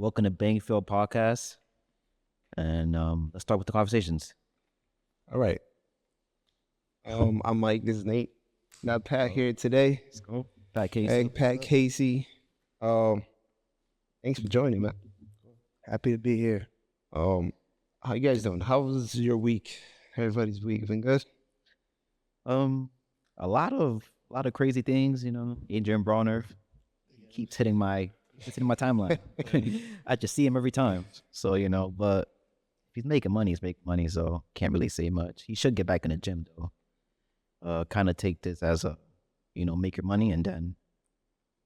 Welcome to Bangfield podcast, and let's start with the conversations. All right. I'm Mike. This is Nate. Not Pat here today. Let's go, Pat Casey. Hey, Pat Casey. Thanks for joining, man. Happy to be here. How you guys doing? How was your week? Everybody's week been good? A lot of crazy things. Adrian Bronner keeps hitting my timeline. I just see him every time. So but if he's making money, so can't really say much. He should get back in the gym though. Kind of take this as a, make your money and then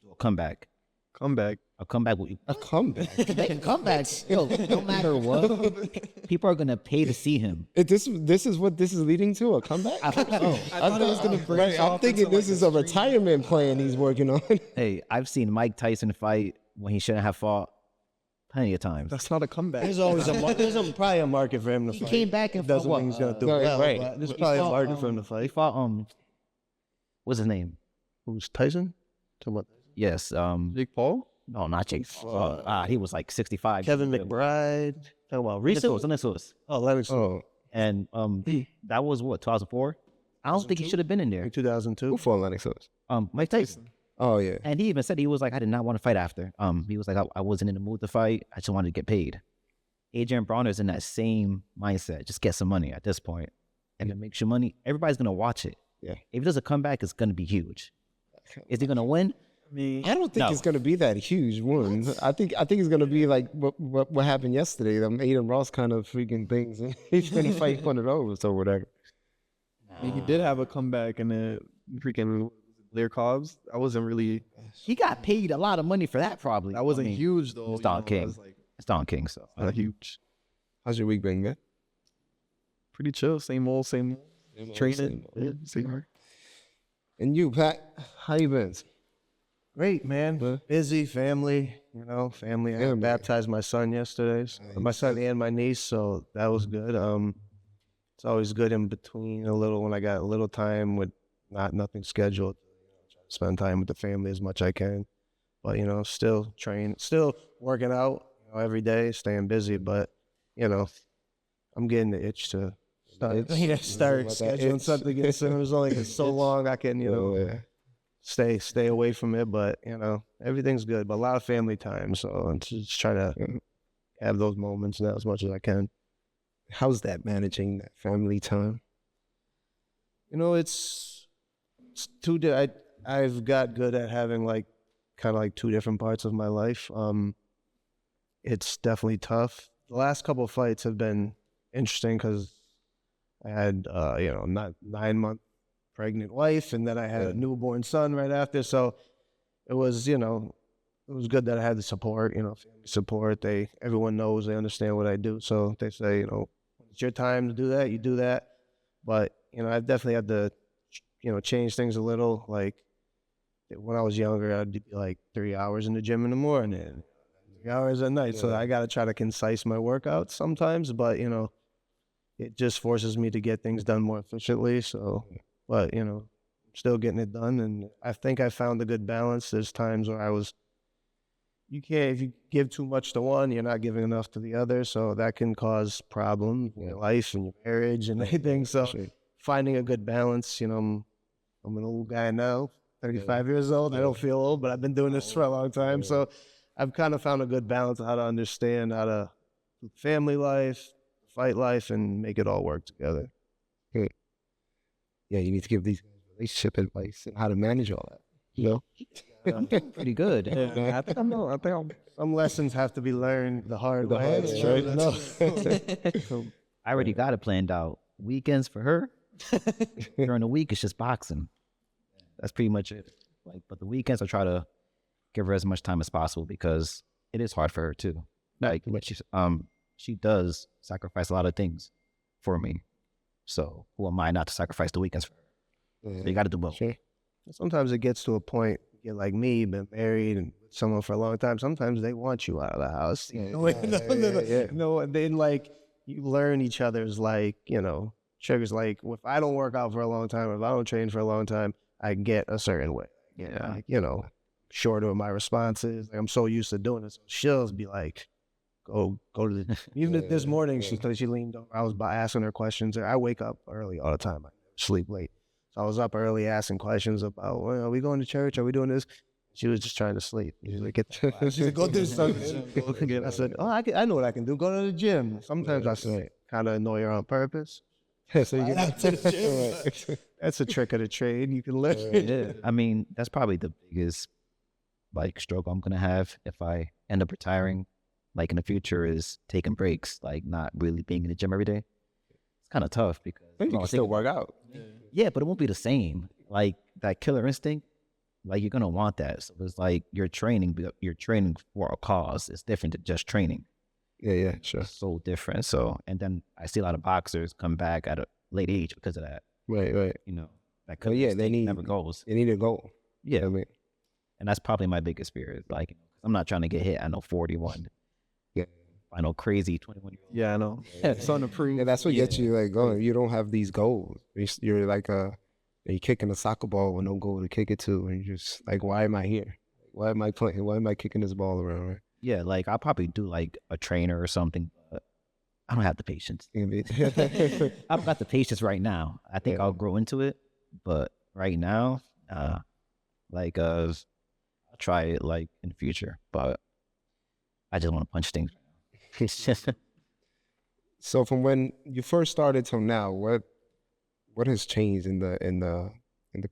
do a comeback. A comeback. A comeback? Comebacks. Yo, no matter what, people are gonna pay to see him. This is what this is leading to? A comeback? I don't know. I thought it was going to bring I'm thinking this is a retirement plan he's working on. Hey, I've seen Mike Tyson fight when he shouldn't have fought plenty of times. That's not a comeback. There's always probably a market for him to fight. He came back and fought Doesn't what? mean he's gonna do Right, well, right. but there's probably a market for him to He fight. fought what's his name? Who's Tyson? Talking about Yes, Jake Paul? no, not Jake. He was like 65. Kevin McBride. Talking about recent. Lennox Lewis. Oh, Lennox. Oh, And that was what, 2004? I don't think he should have been in there. In 2002. who fought Lennox Lewis? Mike Tyson. Oh, yeah. And he even said, he was like, I did not want to fight after. He was like, I wasn't in the mood to fight. I just wanted to get paid. Adrian Bronner's in that same mindset. Just get some money at this point. And it makes you money. Everybody's going to watch it. Yeah. If it does a comeback, it's going to be huge. Is he going to win? I don't think No. it's gonna be that huge one. I think it's gonna be like what happened yesterday. Them Aiden Ross kind of freaking things. He's gonna fight one of those or whatever. He did have a comeback in the freaking Lear Cobbs. I wasn't really. He got paid a lot of money for that probably. That wasn't I mean, huge though. It's Don I King. was like, It's Don King, so. not huge. How's your week been, man? Pretty chill. Same old. Training. Yeah, same old. And you, Pat, how you been? Great, man. Huh? Busy family. Family. I Yeah, man. baptized my son yesterday. My son and my niece, so that was good. It's always good in between when I got a little time with nothing scheduled. Try to spend time with the family as much as I can. But still working out every day, staying busy. But I'm getting the itch to start scheduling something again soon. It was only so long I can Yeah. stay away from it. But everything's good. But a lot of family time, so I'm just trying to have those moments now as much as I can. How's that managing that family time? It's two. I've got good at having kind of two different parts of my life. It's definitely tough. The last couple of fights have been interesting because I had not 9-month pregnant wife, and then I had a newborn son right after. So it was good that I had the support. Family support. Everyone knows, they understand what I do. So they say when it's your time to do that, you do that. But I've definitely had to change things a little. Like when I was younger, I'd be like 3 hours in the gym in the morning, 3 hours at night. So I got to try to concise my workouts sometimes, but it just forces me to get things done more efficiently. So, but still getting it done. And I think I found a good balance. There's times where if you give too much to one, you're not giving enough to the other. So that can cause problems in your life and your marriage and everything. So finding a good balance, I'm an old guy now, 35 years old. I don't feel old, but I've been doing this for a long time. So I've kind of found a good balance of how to understand how to do family life, fight life, and make it all work together. Yeah, you need to give these guys relationship advice and how to manage all that. I'm doing pretty good. I think I'm. Some lessons have to be learned the hard way. I already got it planned out. Weekends for her. During the week, it's just boxing. That's pretty much it. But the weekends, I try to give her as much time as possible because it is hard for her too. She does sacrifice a lot of things for me. So who am I not to sacrifice the weekends for her? So you got to do both. Sure. Sometimes it gets to a point, you're like me, been married and with someone for a long time. Sometimes they want you out of the house. Then you learn each other's triggers. Like if I don't work out for a long time, if I don't train for a long time, I get a certain way. shorter with my responses. Like, I'm so used to doing this. She'll be like, go to the, even this morning, she leaned over, I was asking her questions. I wake up early all the time. I sleep late. So I was up early asking questions about, well, are we going to church? Are we doing this? She was just trying to sleep. She's like, she's like, go do something. I said, oh, I know what I can do. Go to the gym. Sometimes I say, kind of annoy her on purpose. So you get to the gym. That's a trick of the trade. You can learn. Yeah, I mean, that's probably the biggest like struggle I'm gonna have if I end up retiring, like in the future, is taking breaks, like not really being in the gym every day. It's kind of tough because You can still work out. yeah, but it won't be the same. Like that killer instinct, like you're gonna want that. So it's like you're training for a cause. It's different than just training. Yeah, sure. It's so different. So, and then I see a lot of boxers come back at a late age because of that. Right. You know, that Well, killer they instinct need never goes. They need a goal. Yeah, I mean, and that's probably my biggest fear. Is like, I'm not trying to get hit at no 41. Yeah. I know crazy 21-year-old. Yeah, I know. It's unapproved. yeah, that's what gets you like going. You don't have these goals. You're like you're kicking a soccer ball with no goal to kick it to, and you're just like, why am I here? Why am I playing? Why am I kicking this ball around? Right? Yeah, like I'll probably do like a trainer or something, but I don't have the patience. I don't got the patience right now. I think I'll grow into it, but right now, I'll try it like in the future, but I just want to punch things. It's just So from when you first started till now, what has changed in the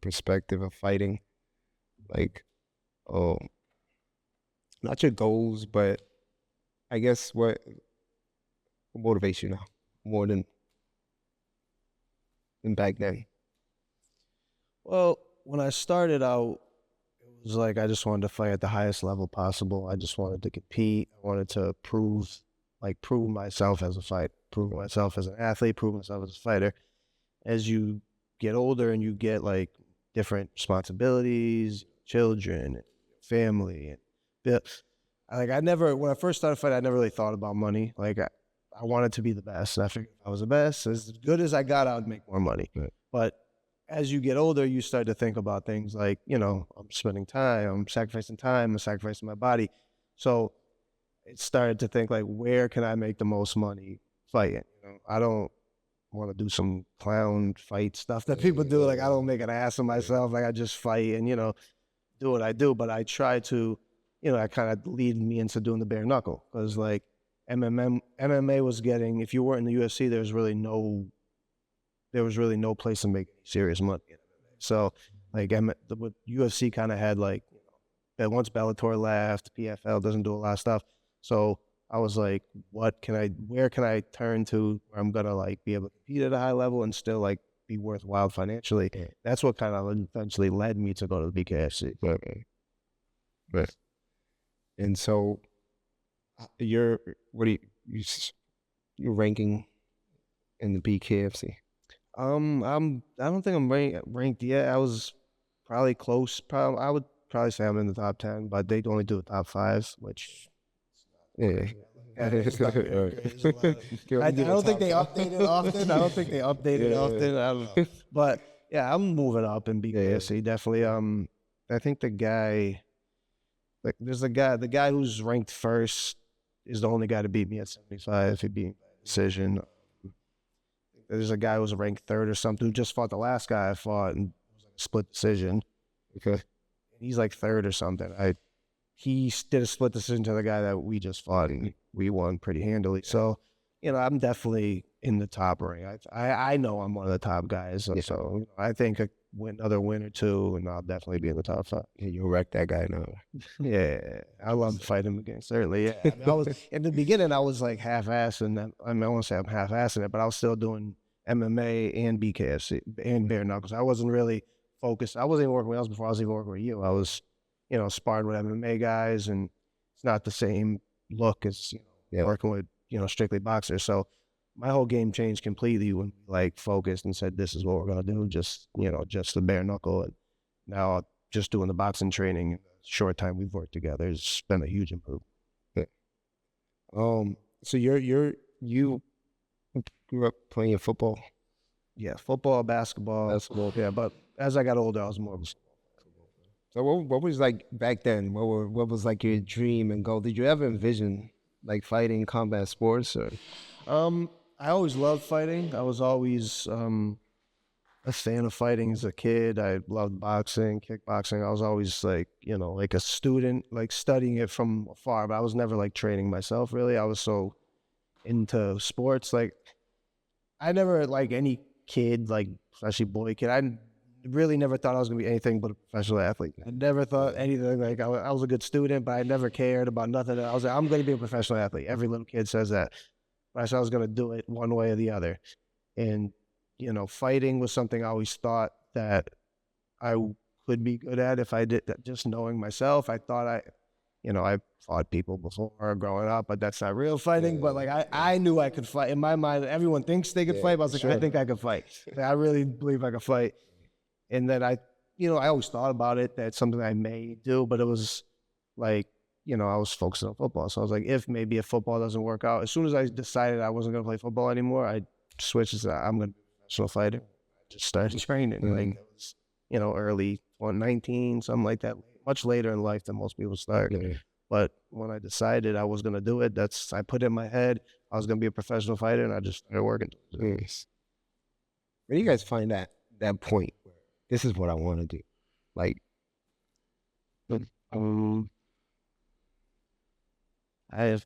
perspective of fighting? Like, oh, not your goals, but I guess what motivates you now more than back then? Well, when I started out, it was like I just wanted to fight at the highest level possible. I just wanted to compete. I wanted to prove myself as a fighter, prove myself as an athlete, prove myself as a fighter. As you get older and you get like different responsibilities, children, family, and when I first started fighting, I never really thought about money. Like I wanted to be the best. And I figured if I was the best, as good as I got, I would make more money. Right. But as you get older, you start to think about things like, I'm spending time, I'm sacrificing time, I'm sacrificing my body. So it started to think like, where can I make the most money fighting? I don't want to do some clown fight stuff that people do. Like I don't make an ass of myself. Like I just fight and, do what I do. But I try to, that kind of lead me into doing the bare knuckle. Because like MMA was getting, if you weren't in the UFC, there was really no place to make serious money in MMA. So like what UFC kind of had like, once Bellator left, PFL doesn't do a lot of stuff. So I was like, where can I turn to where I'm gonna like be able to compete at a high level and still like be worthwhile financially? Yeah. That's what kind of eventually led me to go to the BKFC. Right. And so you're ranking in the BKFC? I don't think I'm ranked yet. I was probably close. I would probably say I'm in the top 10, but they only do a top 5, which yeah. I don't think they update it often. I don't know. But yeah, I'm moving up in BKFC, definitely. I think the guy who's ranked first is the only guy to beat me at 75. He beat me by decision. There's a guy who was ranked third or something who just fought the last guy I fought and it was like a split decision. Okay. He's like third or something. He did a split decision to the guy that we just fought, and we won pretty handily. So, I'm definitely in the top ring. I know I'm one of the top guys. So I think another win or two, and I'll definitely be in the top 5. Yeah, you'll wreck that guy now. Yeah, I love to fight him again. Certainly, yeah. I was in the beginning. I was like half-assing that. I won't say I'm half-assing it, but I was still doing MMA and BKFC and bare knuckles. I wasn't really focused. I wasn't even working with else before I was even working with you. I was, sparring with MMA guys, and it's not the same look as working with strictly boxers. So my whole game changed completely when we like focused and said, this is what we're gonna do, just the bare knuckle. And now just doing the boxing training in the short time we've worked together has been a huge improvement. So you grew up playing football? Yeah, football, basketball. Yeah, but as I got older, I was more of a So what was like back then? What was like your dream and goal? Did you ever envision like fighting combat sports or? I always loved fighting. I was always a fan of fighting as a kid. I loved boxing, kickboxing. I was always like, like a student, like studying it from afar, but I was never like training myself really. I was so into sports. Like I never, like any kid, like especially boy kid, I really never thought I was gonna be anything but a professional athlete. I never thought anything like I was a good student, but I never cared about nothing. I was like, I'm gonna be a professional athlete. Every little kid says that. But I said I was gonna do it one way or the other. And fighting was something I always thought that I could be good at if I did that. Just knowing myself, I thought I fought people before growing up, but that's not real fighting. But like I knew I could fight. In my mind, everyone thinks they could fight, but I was like, I think I could fight. Like, I really believe I could fight. And then I always thought about it. That's something I may do, but it was like, I was focused on football. So I was like, if football doesn't work out, as soon as I decided I wasn't going to play football anymore, I switched to I'm going to be a professional fighter. I just started training. Like it was, early 19, something like that. Much later in life than most people start. But when I decided I was going to do it, I put it in my head I was going to be a professional fighter, and I just started working. Yes. Where do you guys find that point where this is what I want to do? Like, I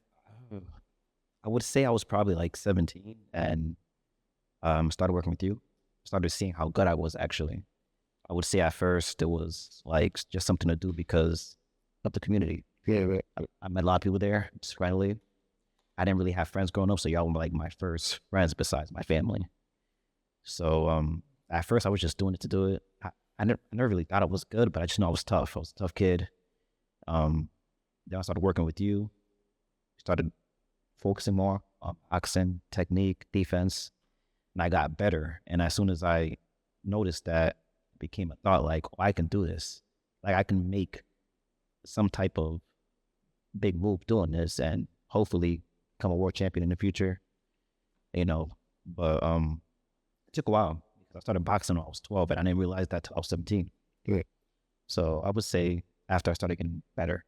would say I was probably like 17 and started working with you. Started seeing how good I was actually. I would say at first it was like just something to do because of the community. yeah, I met a lot of people there just randomly. I didn't really have friends growing up, so y'all were like my first friends besides my family. So at first I was just doing it to do it. I never really thought it was good, but I just know I was tough. I was a tough kid. Then I started working with you. Started focusing more on boxing, technique, defense, and I got better. And as soon as I noticed that, it became a thought like, oh, I can do this. Like I can make some type of big move doing this and hopefully become a world champion in the future. But it took a while. I started boxing when I was 12 and I didn't realize that till I was 17. Yeah. So I would say after I started getting better.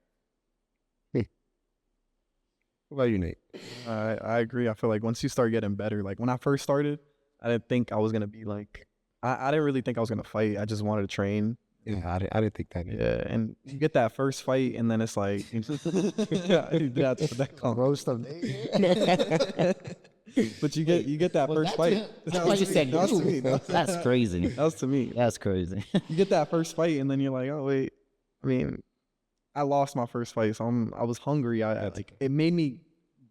What about you, Nate? I agree. I feel like once you start getting better, like when I first started, I didn't think I was gonna be like, I didn't really think I was gonna fight. I just wanted to train. Yeah, I didn't think that. Yeah, and you get that first fight, and then it's like, that's that comes. Roast of But you get that first fight. That's what you said. That was to me. That's crazy. That was to me. That's crazy. You get that first fight, and then you're like, oh wait. I mean, I lost my first fight, so I was hungry. I like it made me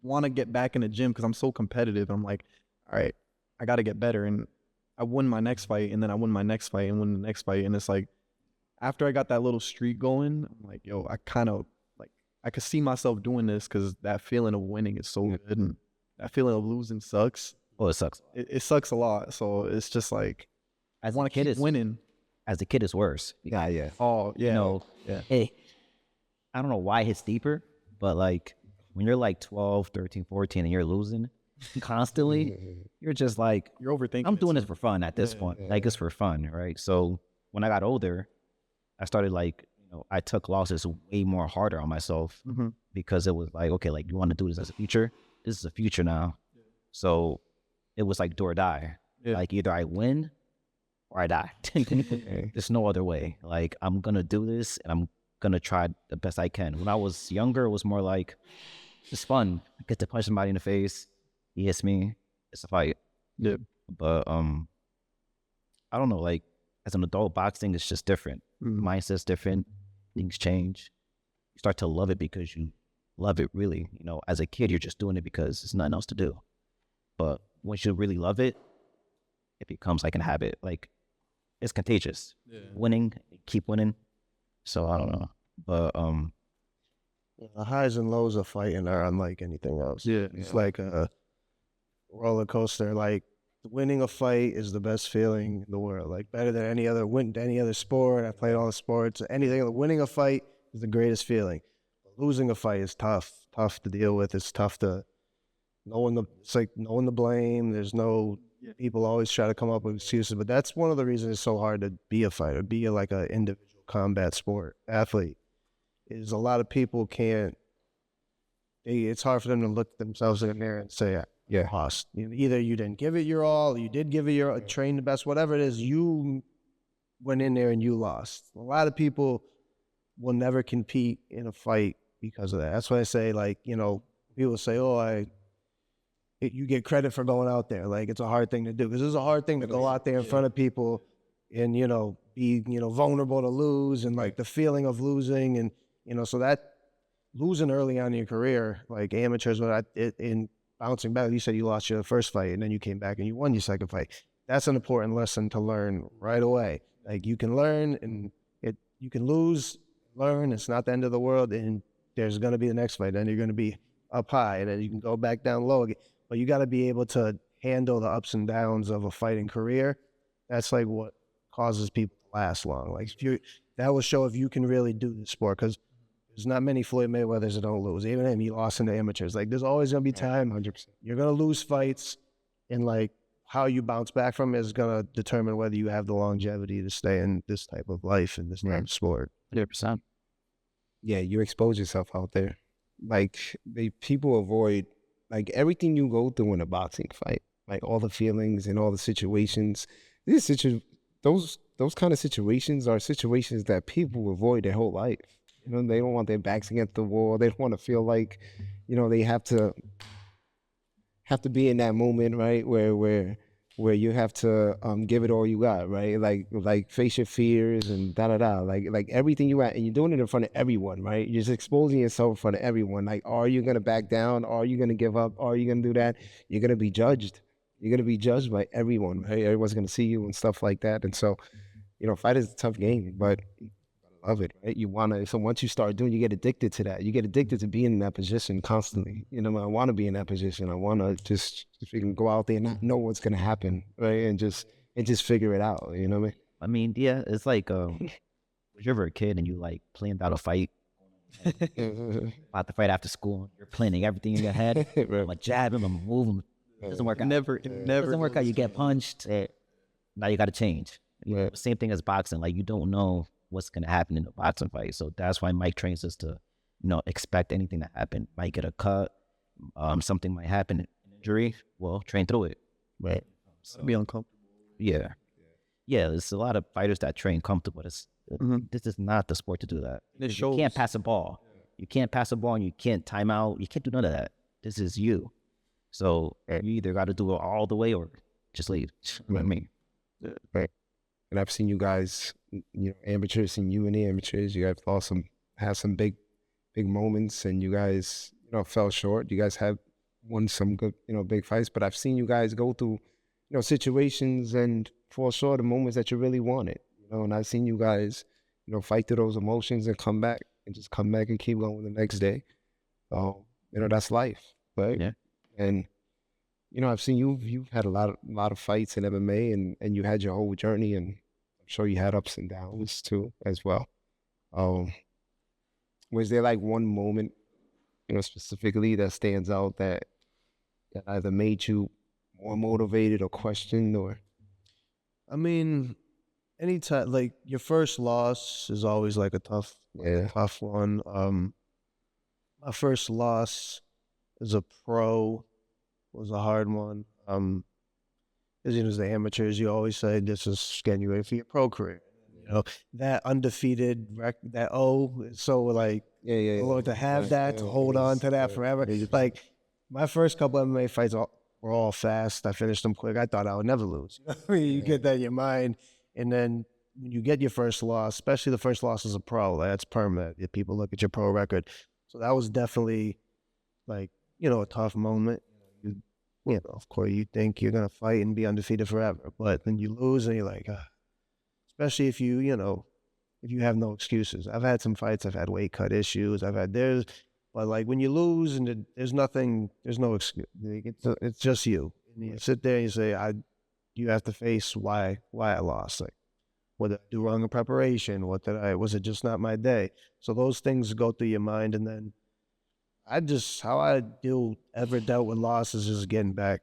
want to get back in the gym because I'm so competitive. I'm like, all right, I got to get better. And I won my next fight, and then I won my next fight, and won the next fight. And it's like, after I got that little streak going, I'm like, yo, I kind of like I could see myself doing this because that feeling of winning is so good, and that feeling of losing sucks. Oh, it sucks. It sucks a lot. So it's just like I want to keep winning. As a kid, it's worse. Yeah. Oh yeah. Yeah. Hey, I don't know why it hits deeper, but like when you're like 12, 13, 14 and you're losing constantly, you're just like, You're overthinking. I'm doing this for fun at this point. Like it's for fun, right? So when I got older, I started like, I took losses way more harder on myself because it was like, okay, like you want to do this as a future? This is a future now. So it was like do or die. Yeah. Like either I win or I die. There's no other way. Like I'm going to do this and I'm going to try the best I can. When I was younger, it was more like, it's fun. I get to punch somebody in the face. He hits me. It's a fight. Yeah. But I don't know, like as an adult, boxing is just different. Mindset's different. Things change. You start to love it because you love it really. As a kid, you're just doing it because there's nothing else to do. But once you really love it, it becomes like a habit. Like it's contagious. Yeah. Winning, keep winning. So I don't know. But the highs and lows of fighting are unlike anything else. Yeah. It's like a roller coaster. Like winning a fight is the best feeling in the world. Like better than any other sport. I played all the sports. Anything. Winning a fight is the greatest feeling. Losing a fight is tough to deal with. It's tough to it's like knowing the blame. There's no people always try to come up with excuses, but that's one of the reasons it's so hard to be a fighter, be like an individual combat sport athlete is a lot of people can't. It's hard for them to look themselves in the mirror and say, Yeah. lost. Either you didn't give it your all, or you did give it your train the best, whatever it is, you went in there and you lost. A lot of people will never compete in a fight because of that. That's why I say, like, people say, oh, you get credit for going out there. Like, it's a hard thing to do. Because it's a hard thing to go out there in front of people and, be, vulnerable to lose and, like, the feeling of losing. And, so that losing early on in your career, like amateurs, in bouncing back, you said you lost your first fight and then you came back and you won your second fight. That's an important lesson to learn right away. Like, you can learn and you can lose, learn. It's not the end of the world. And there's going to be the next fight. Then you're going to be up high and then you can go back down low again. But you got to be able to handle the ups and downs of a fighting career. That's like what causes people to last long. Like, that will show if you can really do this sport, because there's not many Floyd Mayweathers that don't lose. Even him, he lost in the amateurs. Like, there's always going to be time. 100%. You're going to lose fights, and like how you bounce back from it is going to determine whether you have the longevity to stay in this type of life and this type of sport. 100%. Yeah, you expose yourself out there. Like, people avoid, like, everything you go through in a boxing fight, like all the feelings and all the situations. Those kind of situations are situations that people avoid their whole life. They don't want their backs against the wall. They don't want to feel like, they have to be in that moment, right, where you have to give it all you got, right? Like face your fears and like everything you got, and you're doing it in front of everyone, right? You're just exposing yourself in front of everyone. Like, are you gonna back down? Are you gonna give up? Are you gonna do that? You're gonna be judged. You're gonna be judged by everyone, right? Everyone's gonna see you and stuff like that. And so, fight is a tough game, but I love it, right? So once you start doing, you get addicted to that. You get addicted to being in that position constantly. I want to be in that position. I want to just, if you can go out there and not know what's going to happen, right? And just figure it out, you know what I mean? Yeah, it's like, was you ever a kid and you like planned out a fight? About to fight after school. You're planning everything in your head. Right. I'm like, jab him, I'm gonna move him. It doesn't work out. It never doesn't work out. You get punched. Now you got to change. Right. Same thing as boxing. Like, you don't know what's going to happen in a boxing fight. So that's why Mike trains us to, expect anything to happen. Might get a cut. Something might happen, an injury. Well, train through it. Right. So, be uncomfortable. yeah. There's a lot of fighters that train comfortable. This is not the sport to do that. It You shows. can't pass a ball. You can't pass a ball, and you can't time out. You can't do none of that. This is you. So you either got to do it all the way or just leave. You know what I mean? Right. And I've seen you guys, amateurs, and you and the amateurs, you guys have some big moments, and you guys, fell short. You guys have won some good, big fights, but I've seen you guys go through, situations and fall short of moments that you really wanted, and I've seen you guys, fight through those emotions and come back and keep going the next day. That's life, right? Yeah. And I've seen you've had a lot of fights in MMA, and you had your whole journey, and I'm sure you had ups and downs too as well. Was there like one moment, specifically that stands out that either made you more motivated or questioned, or? I mean, anytime, like, your first loss is always like a tough one. My first loss as a pro was a hard one. As as the amateurs, you always say this is getting you ready for your pro career. That undefeated that is so like, Lord, to have that, to hold on to that forever. Like, my first couple MMA fights were all fast. I finished them quick. I thought I would never lose. You get that in your mind, and then when you get your first loss, especially the first loss as a pro, that's permanent. If people look at your pro record, so that was definitely like, a tough moment. Of course, you think you're gonna fight and be undefeated forever, but then you lose and you're like, especially if you have no excuses. I've had some fights. I've had weight cut issues. But like, when you lose and there's no excuse. It's just you. And you sit there and you say, you have to face why I lost. Like, what did I do wrong in preparation? Was it just not my day? So those things go through your mind, and then how I ever dealt with losses is getting back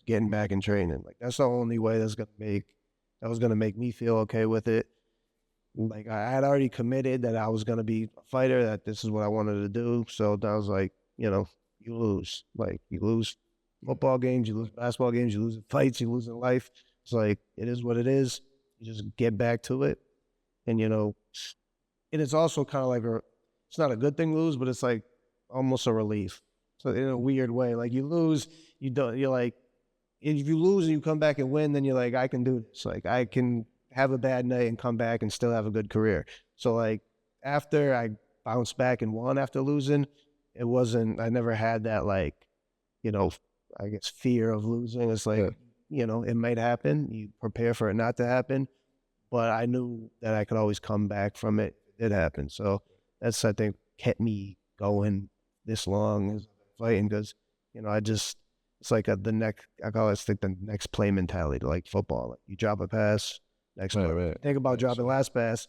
in training. Like, that's the only way that was gonna make me feel okay with it. like I had already committed that I was gonna be a fighter, that this is what I wanted to do. So I was like, you know, you lose. Like you lose football games, you lose basketball games, you lose in fights, you lose in life. It's like it is what it is. You just get back to it. And you know, and it's also kind of like it's not a good thing to lose, but it's like almost a relief. So in a weird way, like you lose, you're like, if you lose and you come back and win, then you're like, I can do this. Like I can have a bad night and come back and still have a good career. So like after I bounced back and won after losing, I never had that like, you know, I guess fear of losing. It's like, you know, it might happen. You prepare for it not to happen. But I knew that I could always come back from it. It happened. So that's, I think, kept me going this long as fighting, because, you know, it's like I call it like the next play mentality, like football. Like you drop a pass, next play. Right. Think about dropping last pass,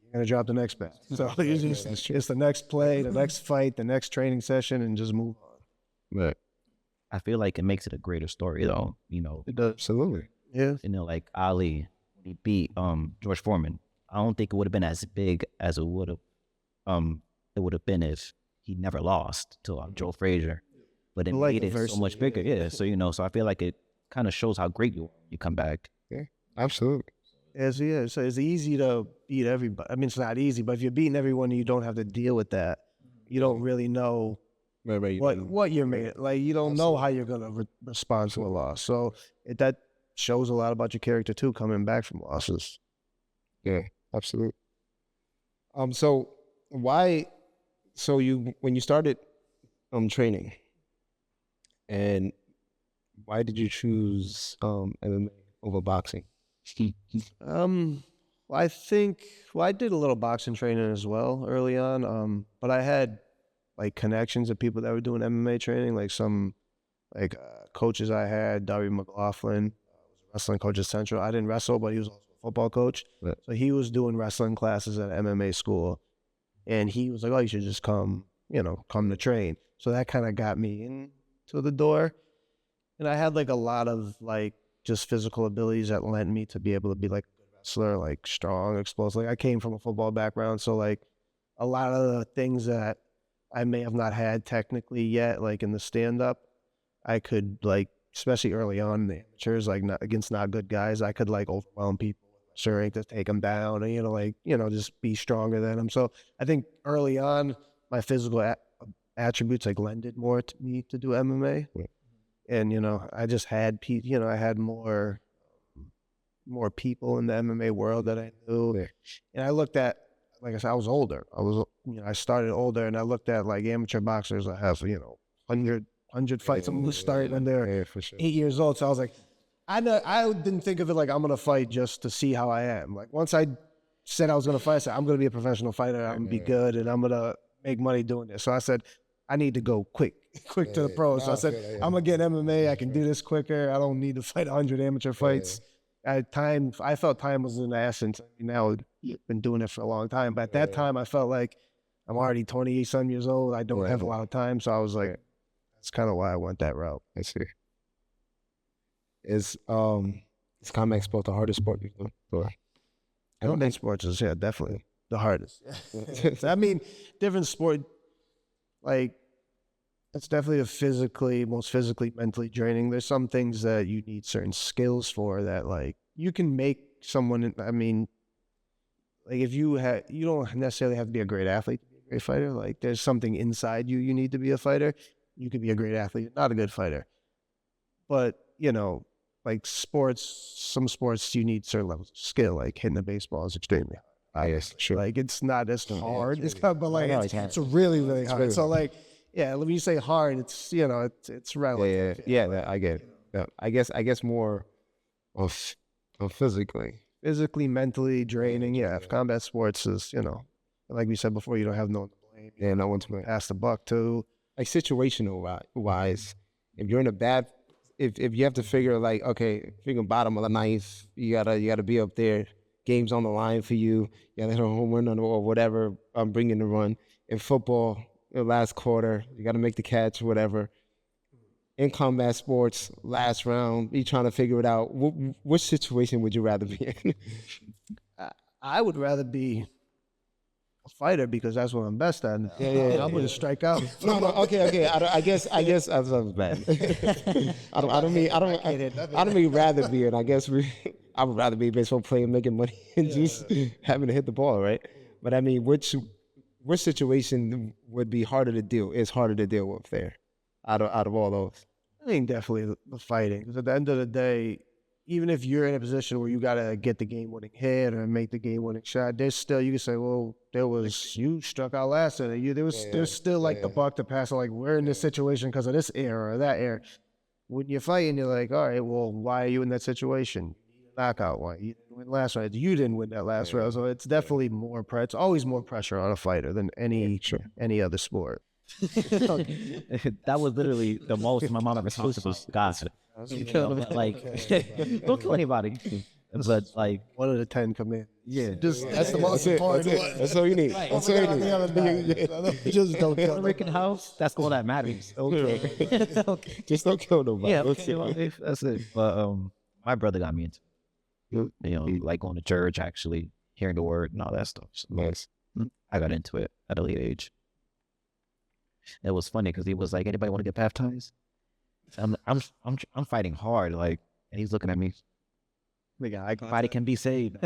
you're going to drop the next pass. So it's the next play, the next fight, the next training session, and just move on. Right. I feel like it makes it a greater story, though. You know, It does. Absolutely. Yeah. you know, like Ali, when he beat George Foreman. I don't think it would have been as big as it would have been if he never lost to Joe Frazier. But it Like made it so adversity, much bigger. Yeah. So you know, so I feel like it kind of shows how great you are when you come back. Absolutely. So it's easy to beat everybody. I mean, it's not easy, but if you're beating everyone and you don't have to deal with that, you don't really know Right. what you're made. Like you don't know how you're gonna respond to a loss. So that shows a lot about your character too, coming back from losses. Yeah, absolutely. So why? So when you started training, and why did you choose MMA over boxing? I think I did a little boxing training as well early on. But I had like connections of people that were doing MMA training, like some coaches I had. W. McLaughlin was a wrestling coach at Central. I didn't wrestle, but he was also a football coach. Right. So he was doing wrestling classes at MMA school, and he was like, "Oh, you should just come to train." So that kind of got me into the door, and I had like a lot of like just physical abilities that lent me to be able to be like a good wrestler, like strong, explosive. Like I came from a football background, so like a lot of the things that I may have not had technically yet, like in the stand-up, I could like, especially early on in the amateurs, like against not good guys, I could like overwhelm people with strength to take them down, and just be stronger than them. So I think early on, my physical attributes like lended more to me to do MMA, and I just had I had more people in the MMA world that I knew, and I looked at, like I said, I was older. I started older, and I looked at like amateur boxers that have 100 fights. I'm starting when they're 8 years old. So I was like, I didn't think of it like I'm gonna fight just to see how I am. Like once I said I was gonna fight, I said I'm gonna be a professional fighter. I'm gonna be good, and I'm gonna make money doing this. So I said I need to go quick to the pros. So I said I'm gonna get MMA. I can do this quicker. I don't need to fight 100 amateur fights. I felt time was in the essence. I mean, now I've been doing it for a long time, but at that time I felt like I'm already 28-some years old. I don't have a lot of time, so I was like, that's kind of why I went that route. I see. Is combat sport the hardest sport you've done? Or? I don't think sports is definitely the hardest. I mean, different sport, like it's definitely most physically, mentally draining. There's some things that you need certain skills for that, like you can make someone. I mean, like if you don't necessarily have to be a great athlete to be a great fighter. Like there's something inside you need to be a fighter. You could be a great athlete, not a good fighter. But like some sports you need certain levels of skill. Like hitting a baseball is extremely hard. Yes, sure. Like it's not as hard. Yeah, it's but like it's really, really hard. Really so like, yeah, when you say hard, it's it's relative. Yeah, I get it. Yeah, I guess more of physically, mentally draining. Yeah, if combat sports is like we said before, you don't have no one to blame. Yeah, no one to blame. Pass the buck too. Like situational wise, if you're in a bad, if you have to figure like, okay, figure bottom of the ninth, you gotta be up there. Game's on the line for you. You gotta hit a home run or whatever. Bring in the run. In football, the last quarter, you gotta make the catch, whatever. In combat sports, last round, you trying to figure it out. Which situation would you rather be in? I would rather be a fighter because that's what I'm best at now. Yeah. I'm gonna strike out. No, okay. I guess that was bad. I don't mean rather be it. I would rather be a baseball player making money and just having to hit the ball, right? But I mean, which situation would be harder to deal? Is harder to deal with there, out of all those? I think definitely the fighting. Because at the end of the day, even if you're in a position where you gotta get the game-winning hit or make the game-winning shot, there's still, you can say, well, you struck out last inning. There's still like the buck to pass. Like, we're in this situation because of this error or that error. When you're fighting, you're like, all right, well, why are you in that situation? Knockout. Why you didn't win last round? You didn't win that last round. So it's definitely it's always more pressure on a fighter than any other sport. That was literally the most my mom ever talked about. God, like, don't kill anybody. But like, 1 out of 10 come in. yeah, That's the most important. That's all you need. That's all you need. Just don't kill. American house. That's all that matters. Okay. Just don't kill nobody. Yeah, okay, that's it. But my brother got me into it. You know, like going to church, actually hearing the word and all that stuff. So Nice. I got into it at a late age. It was funny because he was like, "Anybody want to get baptized?" I'm fighting hard, like, and he's looking at me. Everybody can be saved.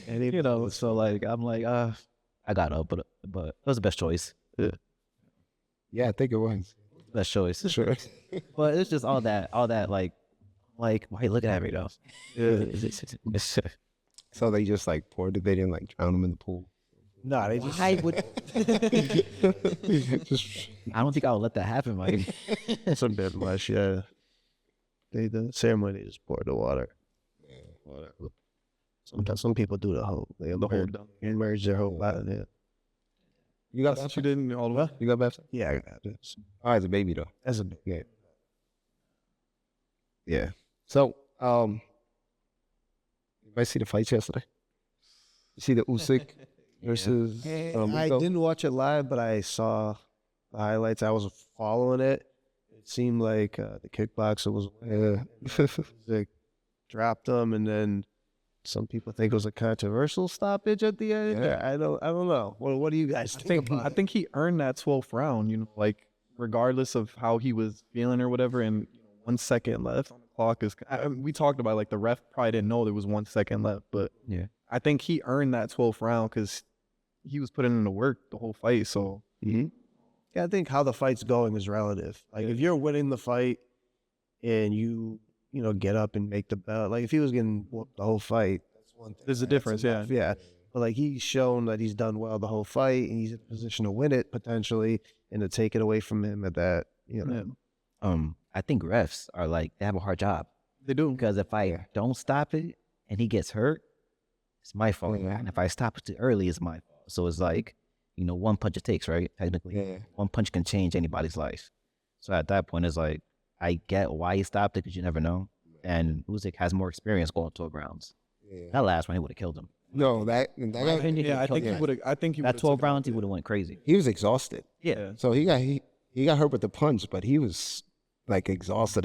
And you know, so like I'm like, I got up, but it was the best choice. Yeah, I think it was. Best choice. Sure. But it's just all that like why are you looking at me though? So they just like poured it. They didn't like drown them in the pool. No, they just. I would. Just I don't think I would let that happen, Mike. It's a bit much, yeah. The ceremony is pour the water. Whatever. Some people do the whole merge their whole body. Yeah. you got She baptized? didn't all the way. You got baptized? Yeah, I got this. Oh, as a baby though. As a big Yeah. So, you guys see the fights yesterday? You see the Usyk versus I Miko? didn't watch it live, but I saw the highlights. I was following it. It seemed like the kickboxer was they dropped him, and then some people think it was a controversial stoppage at the end. Yeah. I don't know. What do you guys think? I think he earned that 12th round. You know, like regardless of how he was feeling or whatever, and 1 second left on the clock is. We talked about like the ref probably didn't know there was 1 second left, but Yeah. I think he earned that 12th round because he was putting in the work the whole fight. So Yeah, I think how the fight's going is relative. Like if you're winning the fight and you get up and make the belt, like if he was getting whooped the whole fight, that's one thing. there's a difference. Yeah. Yeah. But like he's shown that he's done well the whole fight and he's in a position to win it potentially and to take it away from him at that, Yeah. I think refs are like, they have a hard job They do. because if I don't stop it and he gets hurt, it's my fault. And if I stop it too early, it's my fault. So it's like, one punch it takes, right? Technically, Yeah. one punch can change anybody's life. So at that point, it's like, I get why he stopped it because you never know. And Usyk has more experience going 12 rounds. Yeah. That last one, he would have killed him. No, that guy, Yeah, I think he would have. I think he That would've 12 took it. rounds, he would have went crazy. he was exhausted. Yeah. So he got hurt with the punch, but he was like exhausted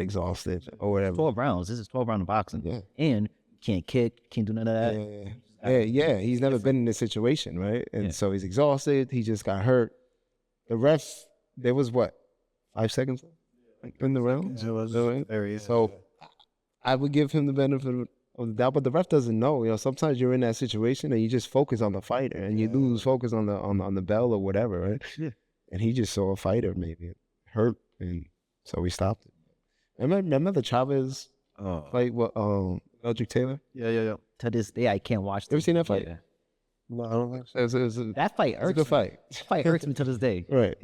or whatever. 12 rounds. This is 12 round of boxing. Yeah. And you can't kick, can't do none of that. Yeah. He's never been in this situation, right? And Yeah. so he's exhausted. He just got hurt. The ref, there was what, 5 seconds in the round? It was very So I would give him the benefit of the doubt, but the ref doesn't know. Sometimes you're in that situation and you just focus on the fighter and you lose focus on the bell or whatever, right? Yeah. And he just saw a fighter maybe hurt, and so we stopped it. Remember the Chavez fight with Eldrick Taylor? Yeah. To this day, I can't watch. Ever seen that fight? Yeah. No, I don't think so. It was a That fight good irks me. fight. That fight hurts me to this day. Right.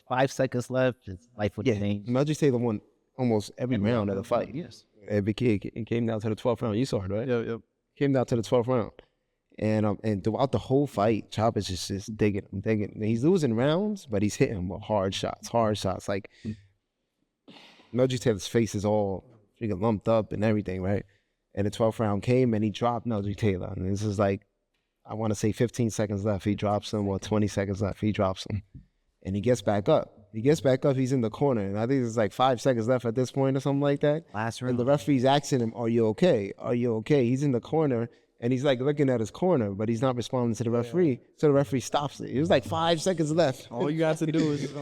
5 seconds left. His life would change. Eldrick Taylor won almost every round of the fight. Yes. It came down to the 12th round. You saw it, right? Yeah. Came down to the 12th round. And throughout the whole fight, Chavez is just digging him. He's losing rounds, but he's hitting him with hard shots. Like, Eldrick Taylor's face is all freaking lumped up and everything, right? And the 12th round came and he dropped Eldrick Taylor. And this is like, I want to say 15 seconds left. He drops him, or 20 seconds left. He drops him. And he gets back up. He gets back up. He's in the corner, and I think there's like 5 seconds left at this point or something like that. Last And round. the referee's asking him, "Are you okay? Are you okay?" He's in the corner, and he's like looking at his corner, but he's not responding to the referee. So the referee stops it. It was like 5 seconds left. All you got to do is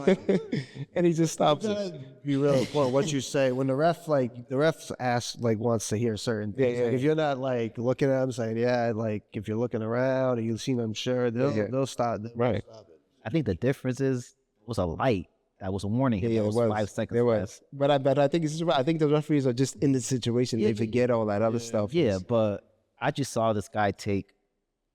And he just stops it. Be real important what you say when the ref asks wants to hear certain things. Yeah, Like, yeah. if you're not like looking at him saying like if you're looking around and you've seen, I'm sure they'll stop. Right. I think the difference is it was a light that was warning him. Yeah, That it was was. 5 seconds There left. was. But I think I think the referees are just in the situation. They forget all that other stuff. Yeah, but I just saw this guy take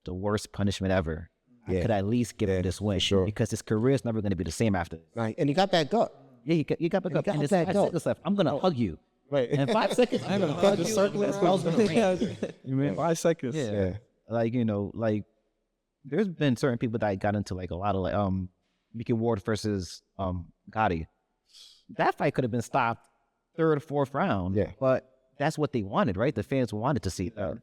the worst punishment ever. I Yeah. could at least give him this win sure. because his career is never going to be the same after this. Right. And he got back up. Yeah, he got back up. got And there's back 5 up. seconds left. I'm going to hug you. Right. In 5 seconds, I'm going to hug you. circling I was gonna rain. You mean 5 seconds? Yeah. Yeah. Like, like there's been certain people that got into like a lot of like Mickey Ward versus Gotti. That fight could have been stopped 3rd or 4th round. Yeah. But that's what they wanted, right? The fans wanted to see that.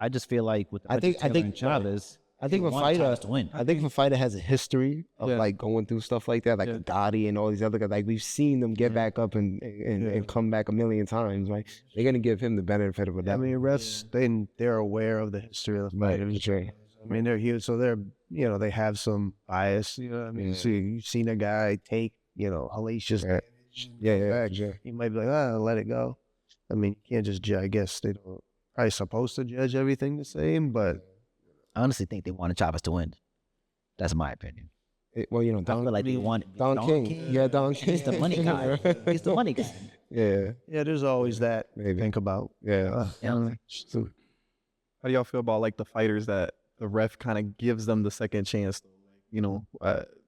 I just feel like with I think- and Chavez, I think they if a want fighter, Chavez to win. I think if a fighter has a history of Yeah. like going through stuff like that, like Yeah. Gotti and all these other guys, like we've seen them get back up and come back a million times, right? They're gonna give him the benefit of a I doubt. mean, refs they're aware of the history of the Right, fight. sure. I mean, they're huge, so they're they have some bias. You know what I mean? Yeah. So you've seen a guy take hellacious Right. damage. Yeah, back. sure. He might be like, let it go. I mean, you can't just judge. I guess they don't probably supposed to judge everything the same, but I honestly think they wanted Chavez to win. That's my opinion. Well, I feel like they want Don King. Yeah, Don King. He's the money guy. He's the money guy. Yeah, yeah, there's always that maybe. to think about. Yeah. Yeah. How do y'all feel about like the fighters that the ref kind of gives them the second chance?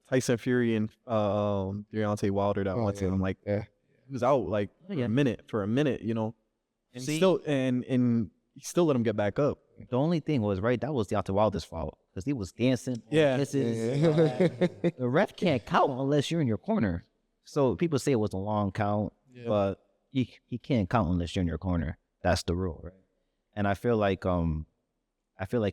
Tyson Fury and Deontay Wilder that Oh, one time, yeah. like Yeah. he was out like Yeah. for a minute, and See? still and he still let him get back up. The only thing was, right, that was Deontay Wilder's fault because he was dancing. Yeah. The ref can't count unless you're in your corner. So people say it was a long count, but he can't count unless you're in your corner. That's the rule, right? And I feel like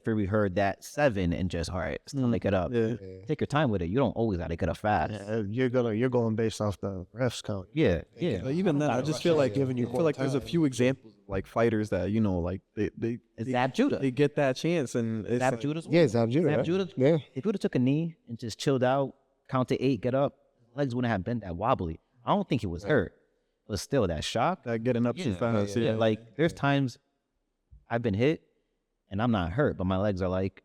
Fury heard that 7 and just, all right, stomach it up. Yeah. Take your time with it. You don't always gotta get up fast. Yeah, you're going based off the refs count. Yeah. But even then, I just feel like giving you I feel like there's a few examples of like fighters that like they It's Zab Judah. they get that chance and it's Zab like, Judah's Yeah, Zab Judah. Zab right? Judah. Yeah. If you would have took a knee and just chilled out, count to 8, get up, legs wouldn't have been that wobbly. I don't think he was hurt, but still that shock. that getting up too fast. Yeah, like there's times I've been hit and I'm not hurt, but my legs are like,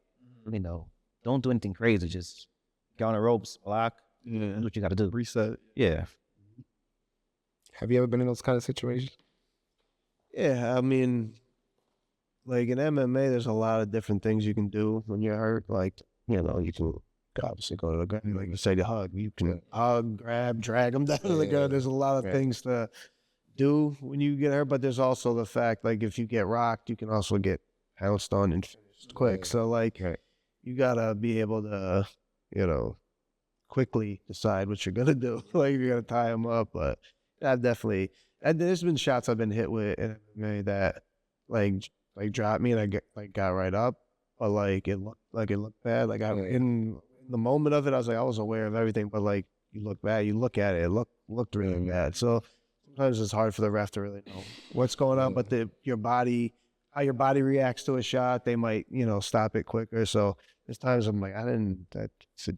don't do anything crazy. Just get on the ropes, block, do what you got to do. Reset. Yeah. Have you ever been in those kind of situations? Yeah, I mean, like in MMA, there's a lot of different things you can do when you're hurt. Like, you can obviously go to the ground, like you say, the hug. You can hug, grab, drag them down to the ground. There's a lot of things to do when you get hurt, but there's also the fact, like, if you get rocked, you can also get pounced on and finished quick. So, like, you gotta be able to, quickly decide what you're gonna do. Like, you're gonna tie them up, but I've definitely. And there's been shots I've been hit with in MMA that like dropped me and I got right up, but like it looked bad. Like in the moment of it, I was aware of everything, but like you look back, you look at it, it looked really bad. So sometimes it's hard for the ref to really know what's going on, but how your body reacts to a shot, they might stop it quicker. So there's times I'm like, I didn't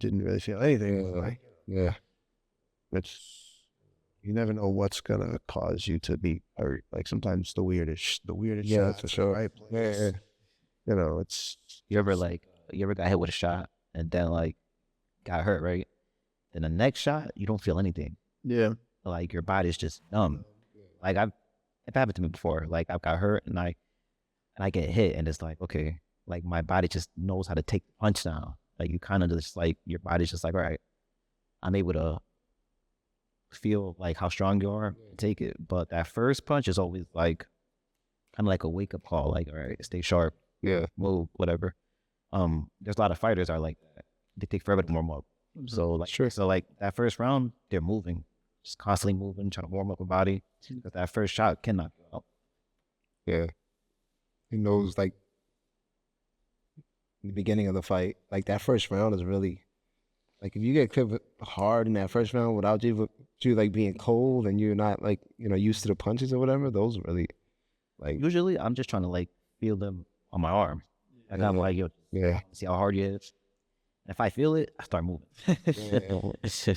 really feel anything. But like, Yeah. you never know what's gonna cause you to be hurt. Like sometimes the weirdest Yeah, shots for at sure. the right place. Yeah. It's You ever got hit with a shot and then like got hurt, right? Then the next shot, you don't feel anything. Yeah. Like your body's just numb. Like it happened to me before. Like I got hurt and I get hit and it's like, okay, like my body just knows how to take the punch now. Like you kind of just like, your body's just like, all right, I'm able to feel like how strong you are, take it. But that first punch is always like, kind of like a wake up call. Like, all right, stay sharp, Yeah. move, whatever. There's a lot of fighters are like that. They take forever to warm up. So like that first round, they're moving, just constantly moving, trying to warm up the body. But that first shot can knock you out. Yeah. He knows, like, in the beginning of the fight, like, that first round is really, Like if you get clipped hard in that first round without you like being cold and you're not like used to the punches or whatever, those really like Usually, I'm just trying to like feel them on my arm. Like I'm like, yo, yeah. see how hard it is. And if I feel it, I start moving. Yeah.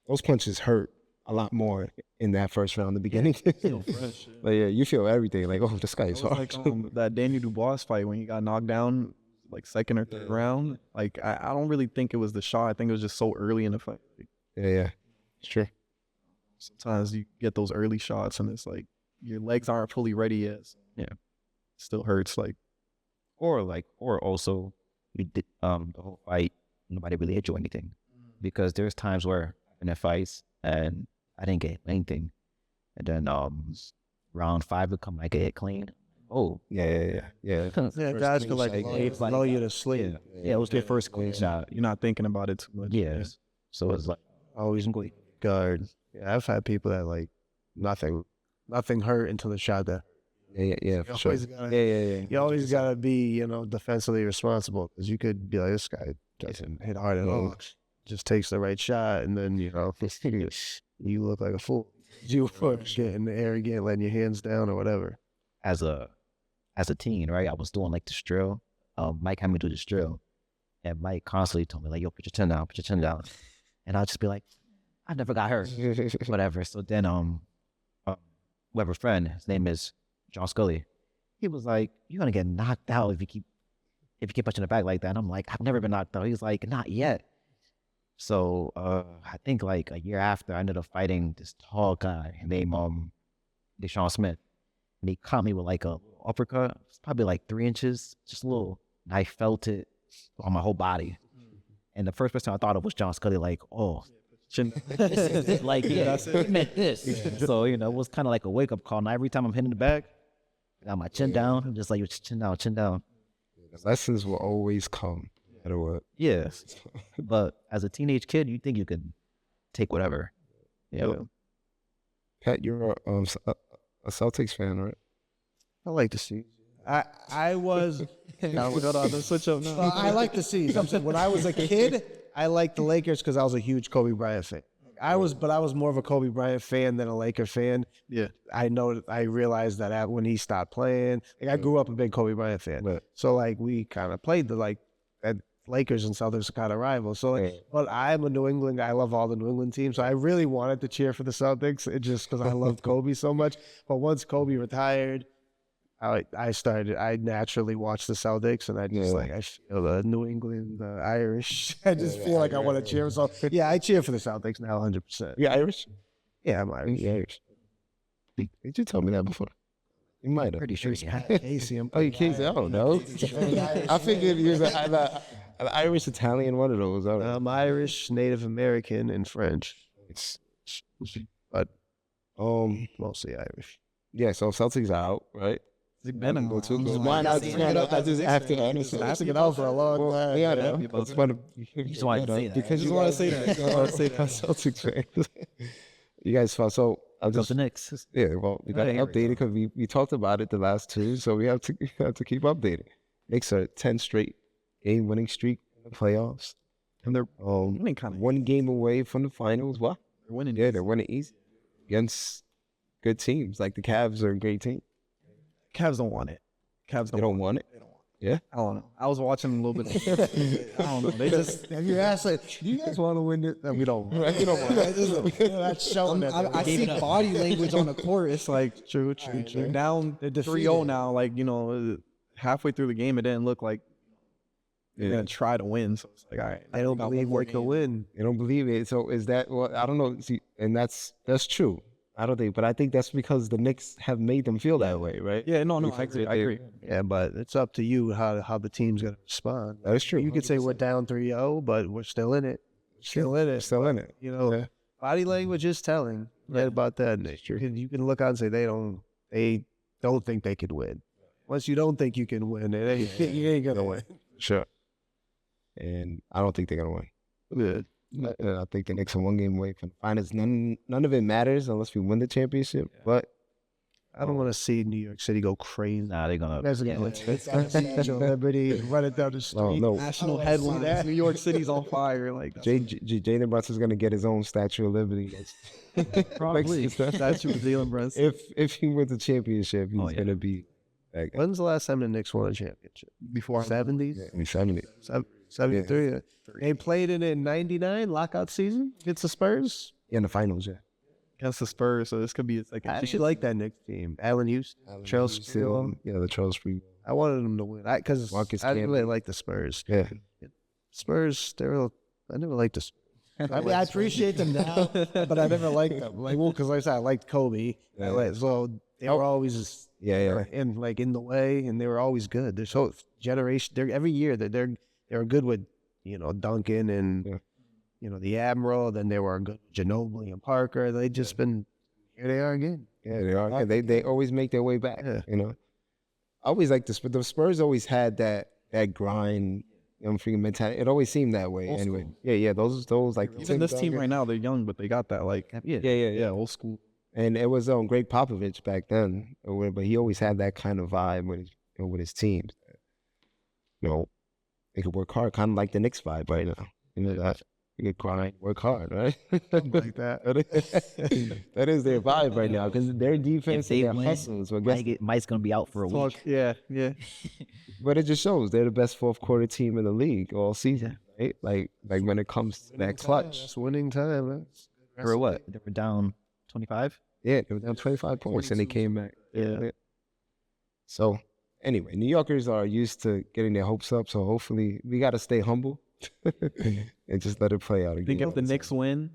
Those punches hurt a lot more in that first round in the beginning. Still fresh. Like yeah, you feel everything. Like, oh, this guy is It was hard. like that Daniel Dubois fight when he got knocked down like second or third round. Like I don't really think it was the shot. I think it was just so early in the fight. Like, Yeah, it's true. sometimes you get those early shots and it's like your legs aren't fully ready yet. So Yeah. it still hurts. Like or also you did the whole fight, nobody really hit you anything. Because there's times where in the fights and I didn't get anything. And then round 5 would come, I get it clean. Oh. Yeah. Yeah, First guys clean could like shot, lull you to sleep. Yeah, it was their first clean shot. you're not thinking about it too much. Yes. So it's like, Always guard. Yeah, I've had people that like nothing hurt until the shot that. Yeah, for sure. always gotta- Yeah. You always gotta be, defensively responsible because you could be like, this guy doesn't hit hard at all. Just takes the right shot, and then you look like a fool. You were getting arrogant, letting your hands down or whatever. as a teen, right? I was doing like this drill. Mike had me do this drill. And Mike constantly told me, like, yo, put your chin down. And I'll just be like, I never got hurt. Whatever. So then we have a friend, his name is John Scully. He was like, you're gonna get knocked out if you keep punching the back like that. And I'm like, I've never been knocked out. He's like, not yet. So I think like a year after, I ended up fighting this tall guy named Deshaun Smith. And he caught me with like a uppercut. It's probably like 3 inches, just a little. And I felt it on my whole body. And the first person I thought of was John Scully, like, oh, like, yeah, he meant this. So, it was kind of like a wake up call. Now, every time I'm hitting the back, I got my chin down. I'm just like, chin down. Lessons will always come, no matter what. Yeah. But as a teenage kid, you think you could take whatever. Yeah. Pat, you're a Celtics fan, right? I like to see. I was. Switch up now. Well, I like the C's. I'm saying when I was a kid, I liked the Lakers because I was a huge Kobe Bryant fan. I was more of a Kobe Bryant fan than a Laker fan. Yeah. I realized that when he stopped playing, like I grew up a big Kobe Bryant fan. Right. So like we kind of played that Lakers and Celtics are kind of rivals. So but I'm a New England guy. I love all the New England teams. So I really wanted to cheer for the Celtics just because I loved Kobe so much. But once Kobe retired, I naturally watched the Celtics, and I just I feel the New England, the Irish. I just feel like I want to cheer. So yeah, I cheer for the Celtics now, 100%. You Irish? Yeah, I'm Irish. You Irish. Did you tell me that before? You might have. Pretty sure you had. Casey, Oh, you Casey? I don't know. I figured you was an Irish, Italian, one of those. I don't know. I'm Irish, Native American, and French, but mostly Irish. Yeah, so Celtics are out, right? Go to why not? I just after honestly. I have to get out for a long time. Yeah, I know. I just want to. Just wanted to say that. Because you want to say that. You want to say that Celtics fans. You guys fought. So I'll Go just. to the Knicks. Yeah, well, we got to Hey, here we update it because we talked about it the last two, so we have to keep updating. Knicks are 10 straight game winning streak in the playoffs. And they're winning kind of. one game away from the finals. What? They're winning. Yeah, they're winning easy against good teams. Like the Cavs are a great team. Cavs don't want it. Cavs They don't want it. Yeah. I don't know. I was watching a little bit. I don't know. They just. Have you asked like, do you guys want to win this? No, we don't. We don't want it. That's showing that. I see body language on the court. It's like true. They're down. They're 3-0 now. Like halfway through the game, it didn't look like they're gonna try to win. So it's like, all right, I don't believe they can win. They don't believe it. So is that? Well, I don't know. See, and that's true. I don't think, but I think that's because the Knicks have made them feel that way, right? Yeah, no, I agree. Yeah, but it's up to you how the team's gonna respond. That is true. You could say we're down 3-0, but we're still in it. Still in it. Still in it. Body language is telling. Right about that. You can look out and say they don't think they could win. Once you don't think you can win, you ain't gonna win. Sure. And I don't think they're gonna win. Good. I think the Knicks are one game away from the finals. None of it matters unless we win the championship. But I don't want to see New York City go crazy. Nah, they're gonna. That's Yeah. Statue of Liberty and run it down the street. No, National headlines. New York City's on fire. Like Jalen Brunson's gonna get his own Statue of Liberty. Probably. that's what Jalen Brunson. If he wins the championship, he's Oh, yeah. gonna be that guy. When's the last time the Knicks won a championship? Before 70s? Yeah, he's 70. 73. Yeah. They played it in 99, lockout season against the Spurs. Yeah, in the finals, yeah. against the Spurs, so this could be like I actually like that Knicks team. Allen Houston, Charles Steele. Yeah, the Charles Sprongfield. I wanted them to win because Marcus I really Camby. like the Spurs. Yeah. Spurs, I never liked the Spurs. I mean, I appreciate them now, but I never liked them. Like, well, because like I said, I liked Kobe. Yeah. So they were always Yeah. in the way, and they were always good. They're so generation. They're every year that they're good with Duncan and the Admiral. Then they were good with Ginobili and Parker. They just been here. They are again. Yeah, they are. Yeah, they always make their way back. Yeah. I always like this, but the Spurs always had that grind, freaking mentality. It always seemed that way. Old anyway, school. yeah, those like Even this team Duncan. right now, they're young, but they got that like Yeah. old school. And it was Greg Popovich back then, but he always had that kind of vibe with his teams. They could work hard, kind of like the Knicks vibe right now. That you could grind, work hard, right? Like that. That is their vibe right now because their defense If they and their win, hustles. Well, guess, Mike's gonna be out for a week. Yeah. but it just shows they're the best fourth quarter team in the league all season, right? Like when it comes to that clutch. It's winning time. Man. For what? They were down 25. Yeah, they were down 25 points and they came back. Yeah. So anyway, New Yorkers are used to getting their hopes up. So hopefully we got to stay humble and just let it play out I again. think if the Knicks win,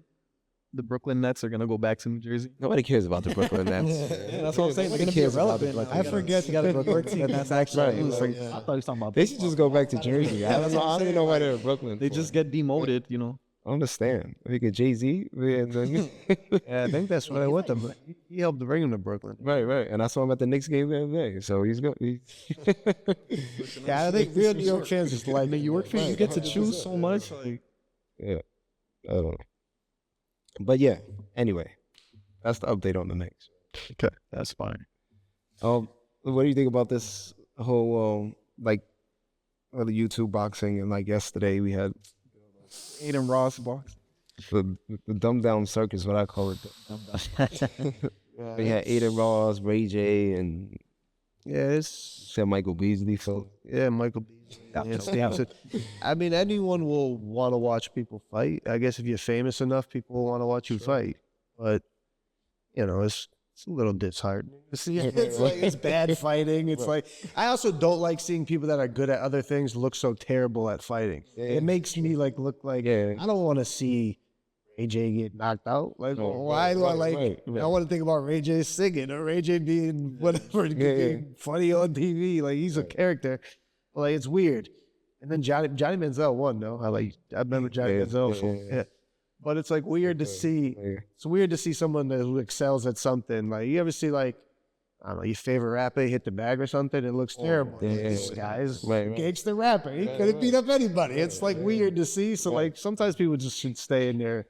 the Brooklyn Nets are gonna go back to New Jersey. Nobody cares about the Brooklyn Nets. Yeah, that's what I'm saying. They're gonna be cares about the irrelevant. Brooklyn I forget you got a Brooklyn team that's actually Right. losing. I thought you were talking about. They should just go back to Jersey. I don't know why they're in Brooklyn. They for. just get demoted, I understand. We get Jay-Z. And then, Yeah, I think that's what I want them. He helped bring him to Brooklyn. right. And I saw him at the Knicks game the other day. So he's good. Yeah, I think real New York fans just like New York fans, you get to choose so much. Like, Yeah. I don't know. But yeah, anyway, that's the update on the Knicks. okay, that's fine. What do you think about this whole the YouTube boxing? And like yesterday we had Aiden Ross box. the dumb down circus, what I call it. We had Aiden Ross, Ray J, and said Michael Beasley. So Michael Beasley. I mean, anyone will want to watch people fight. I guess if you're famous enough, people will want to watch you fight. But it's a little disheartening. It's bad fighting. It's like I also don't like seeing people that are good at other things look so terrible at fighting. It makes me look like I don't want to see Ray J get knocked out. Like, why do I I want to think about Ray J singing or Ray J being whatever, being funny on TV. Like he's a character. Like it's weird. And then Johnny Manziel won though. I remember Johnny Manziel. But it's like weird to see. It's weird to see someone that who excels at something. Like you ever see I don't know, your favorite rapper hit the bag or something? It looks terrible. This guy's gangster rapper. He could have beat up anybody. It's weird to see. So sometimes people just should stay in their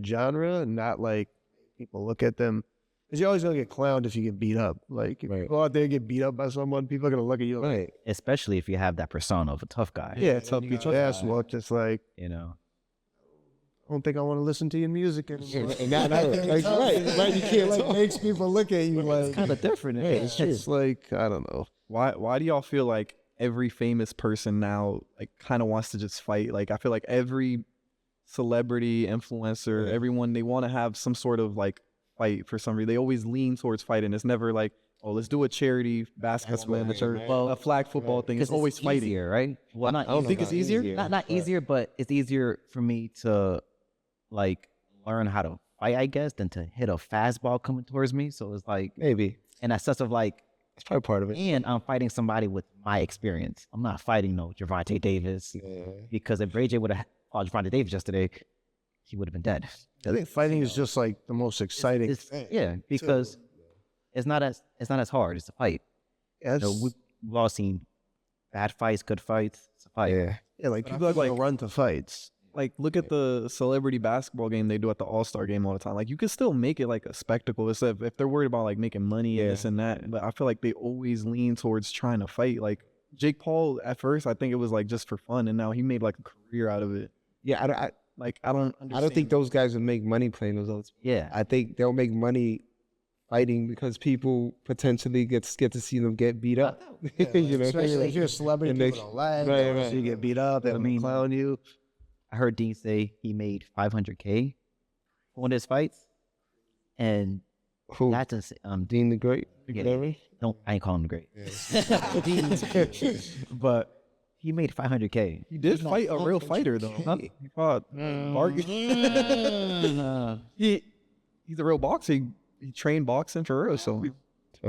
genre and not people look at them. Because you're always gonna get clowned if you get beat up. If you go out there and get beat up by someone, people are gonna look at you like, Especially if you have that persona of a tough guy. yeah, it's up your ass look. Just I don't think I want to listen to your music anymore. Right. You can't makes people look at you It's kind of different. it's just I don't know. Why do y'all feel like every famous person now kind of wants to just fight? I feel like every celebrity, influencer, everyone, they want to have some sort of fight for some reason. They always lean towards fighting. It's never let's do a charity basketball match or a flag football thing. It's always fighting, easier, right? Well, not you think it's easier? Not easier, but it's easier for me to learn how to fight, I guess, than to hit a fastball coming towards me. So it's maybe. in that sense of That's probably part of it. and I'm fighting somebody with my experience. I'm not fighting no Javante Davis because if Ray J would have fought Javante Davis yesterday, he would have been dead. I think fighting is just the most exciting It's, thing. because it's not as hard. It's a fight. Yeah, We've all seen bad fights, good fights. It's a fight. Yeah. people are going to run to fights. like look at the celebrity basketball game they do at the All-Star game all the time. Like you can still make it like a spectacle if they're worried about like making money and this and that. But I feel like they always lean towards trying to fight. Like Jake Paul at first, I think it was like just for fun, and now he made like a career out of it. Yeah, I don't think those guys would make money playing those other sports. Yeah. I think they'll make money fighting because people potentially get to see them get beat up. You know, Especially if you're a celebrity, And they- people don't like. right, They right. see you get beat up. They I mean- clown you. I heard Dean say he made $500K on his fights, and Who? that's just Dean the Great. Yeah. Whatever? don't I ain't calling him great, but he made $500K. He did fight a real fighter though. He fought he's a real boxer. He trained boxing for real. So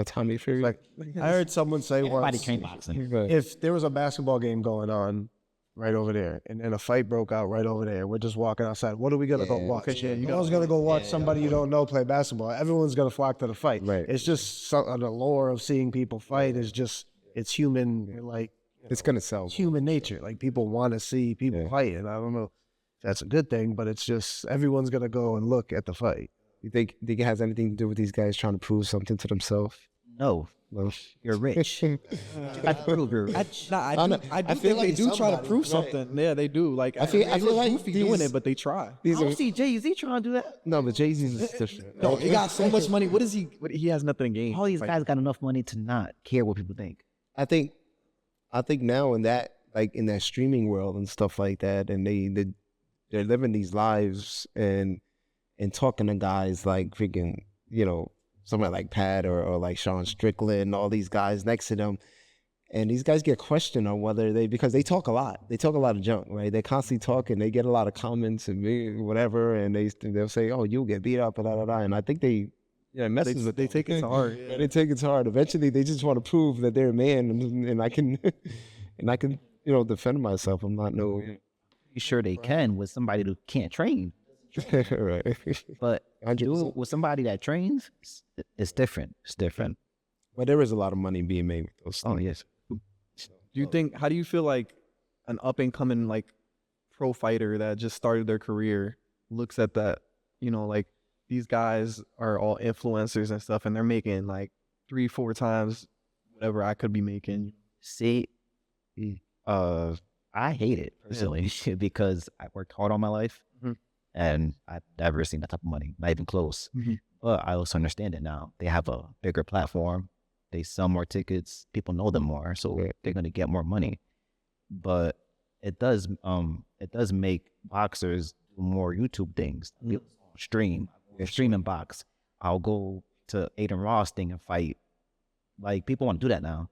Tommy Fury. Like I heard someone say Everybody once, trained boxing. Right. if there was a basketball game going on right over there, and then a fight broke out right over there, we're just walking outside. What are we gonna go watch? No one's gonna go watch somebody you don't know play basketball. Everyone's gonna flock to the fight. Right. It's just the lore of seeing people fight is just it's human. Like It's gonna sell. it's human nature. Like people want to see people fight, and I don't know if that's a good thing, but it's just everyone's gonna go and look at the fight. You think it has anything to do with these guys trying to prove something to themselves? No, No. you're rich. I prove you're rich. I do feel think like they do try to somebody- prove something. Yeah, they do. Like I feel like goofy these- doing it, but they try. I These don't are, see Jay-Z trying to do that. no, but Jay-Z's is different. No, he got so much money. What is he? He has nothing to gain. All these Like, guys got enough money to not care what people think. I think now in that in that streaming world and stuff like that, and they're living these lives and talking to guys like freaking, somebody like Pat or like Sean Strickland, all these guys next to them. And these guys get questioned on whether because they talk a lot. They talk a lot of junk, right? They're constantly talking. They get a lot of comments and whatever, and they'll say, "Oh, you'll get beat up," and I think they messes with they them. take it to heart. Yeah, they take it to heart. Eventually, they just want to prove that they're a man, and I can, defend myself. I'm not no. You sure they can with somebody who can't train, Right. but 100%. do it with somebody that trains. It's different. It's different. But there is a lot of money being made with those things. Oh yes. Do you think? How do you feel like an up and coming like pro fighter that just started their career looks at that? Like these guys are all influencers and stuff, and they're making like 3-4 times whatever I could be making. See, I hate it personally because I worked hard all my life, and I've never seen that type of money, not even close. But I also understand it now. They have a bigger platform. They sell more tickets. People know them more, so they're gonna get more money. But it does make boxers do more YouTube things. Stream and box. I'll go to Aiden Ross thing and fight. Like people want to do that now.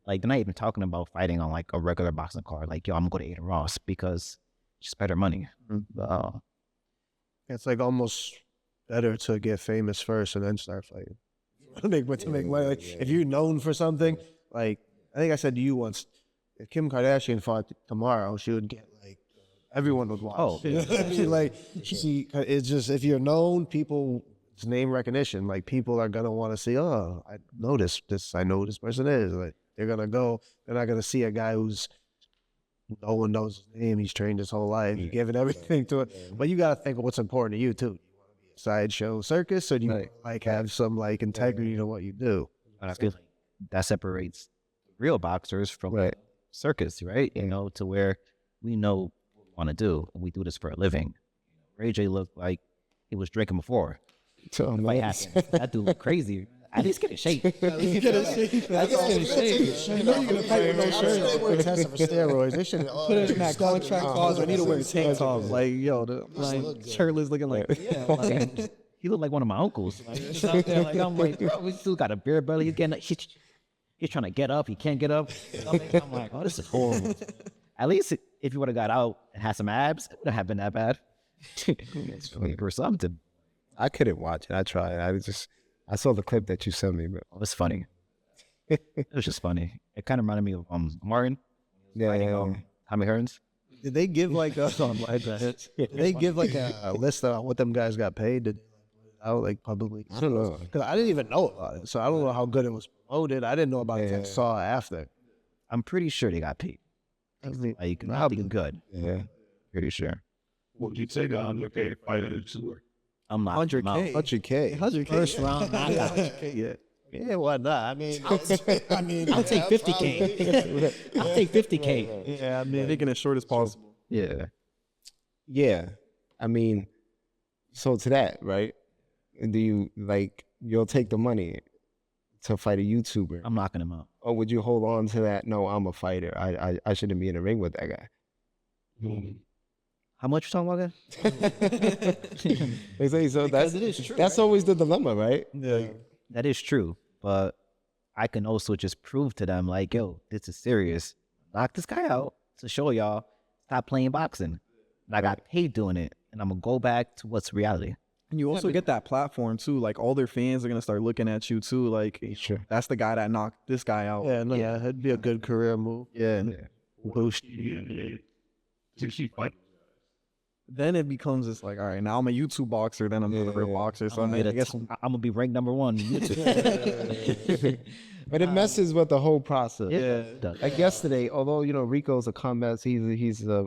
Like they're not even talking about fighting on like a regular boxing card. Like, yo, I'm gonna go to Aiden Ross because it's just better money. It's like almost better to get famous first and then start fighting. to make money. Like, if you're known for something, like I think I said to you once, if Kim Kardashian fought tomorrow, she would get like everyone would watch. Oh. It's just if you're known, people. It's name recognition. Like people are gonna want to see. Oh, I know this. I know who this person is. Like they're gonna go. They're not gonna see a guy who's no one knows his name. He's trained his whole life, giving everything to it. But you gotta think of what's important to you too. Do you want to be a sideshow circus, or do you like have some like integrity to what you do? And I feel like that separates real boxers from circus, right? To where we know what we want to do, and we do this for a living. Ray J looked like he was drinking before. So, The fight happened. That dude looked crazy. At least get in shape. You know you're gonna fight with no shirt. They were testing for steroids. They should Put it in that contract clause. I need to wear tank tops. Like, yo, shirtless looking like, Like, he looked like one of my uncles. Like, just out there, like, I'm like, bro, he still got a beer belly. He's getting, he's trying to get up. He can't get up. I'm like, oh, this is horrible. At least if he would have got out and had some abs, it wouldn't have been that bad. Or something. I couldn't watch it. I tried. I saw the clip that you sent me, but It was funny. It was just funny. It kind of reminded me of Martin fighting Tommy Hearns. Did they give like a Did they give like a list of what them guys got paid? Did they put it out like publicly? I don't know. Because I didn't even know about it, so I don't know how good it was promoted. I didn't know about it. I saw after. I'm pretty sure they got paid. Like, not even good. Yeah. Pretty sure. Would you take a 100K fight at a tour? I'm not 100K. 100K. 100K. First round, I got 100K. Yeah. Yeah, why not? I mean, I'll take 50K. I'll take 50K. yeah, I mean, Making it short as possible. Yeah. Yeah. I mean, so to that, right? Do you like you'll take the money to fight a YouTuber? I'm knocking him out. Or would you hold on to that? No, I'm a fighter. I shouldn't be in the ring with that guy. How much you talking about again? They say so. Because it is true, That's right? always the dilemma, right? Yeah. That is true, but I can also just prove to them, like, yo, this is serious. Knock this guy out to show y'all, stop playing boxing. And I got paid doing it, and I'm gonna go back to what's reality. And you also get that platform too. Like all their fans are gonna start looking at you too. Like Sure. that's the guy that knocked this guy out. yeah, no, yeah, it'd be a good career move. Yeah. Boost. To keep fighting. Then it becomes just like, all right, now I'm a YouTube boxer. Then I'm not a real boxer. So I mean, I guess I'm gonna be ranked number 1 on YouTube. But it messes with the whole process. yeah. Like yesterday, although Rico's a combat, he's a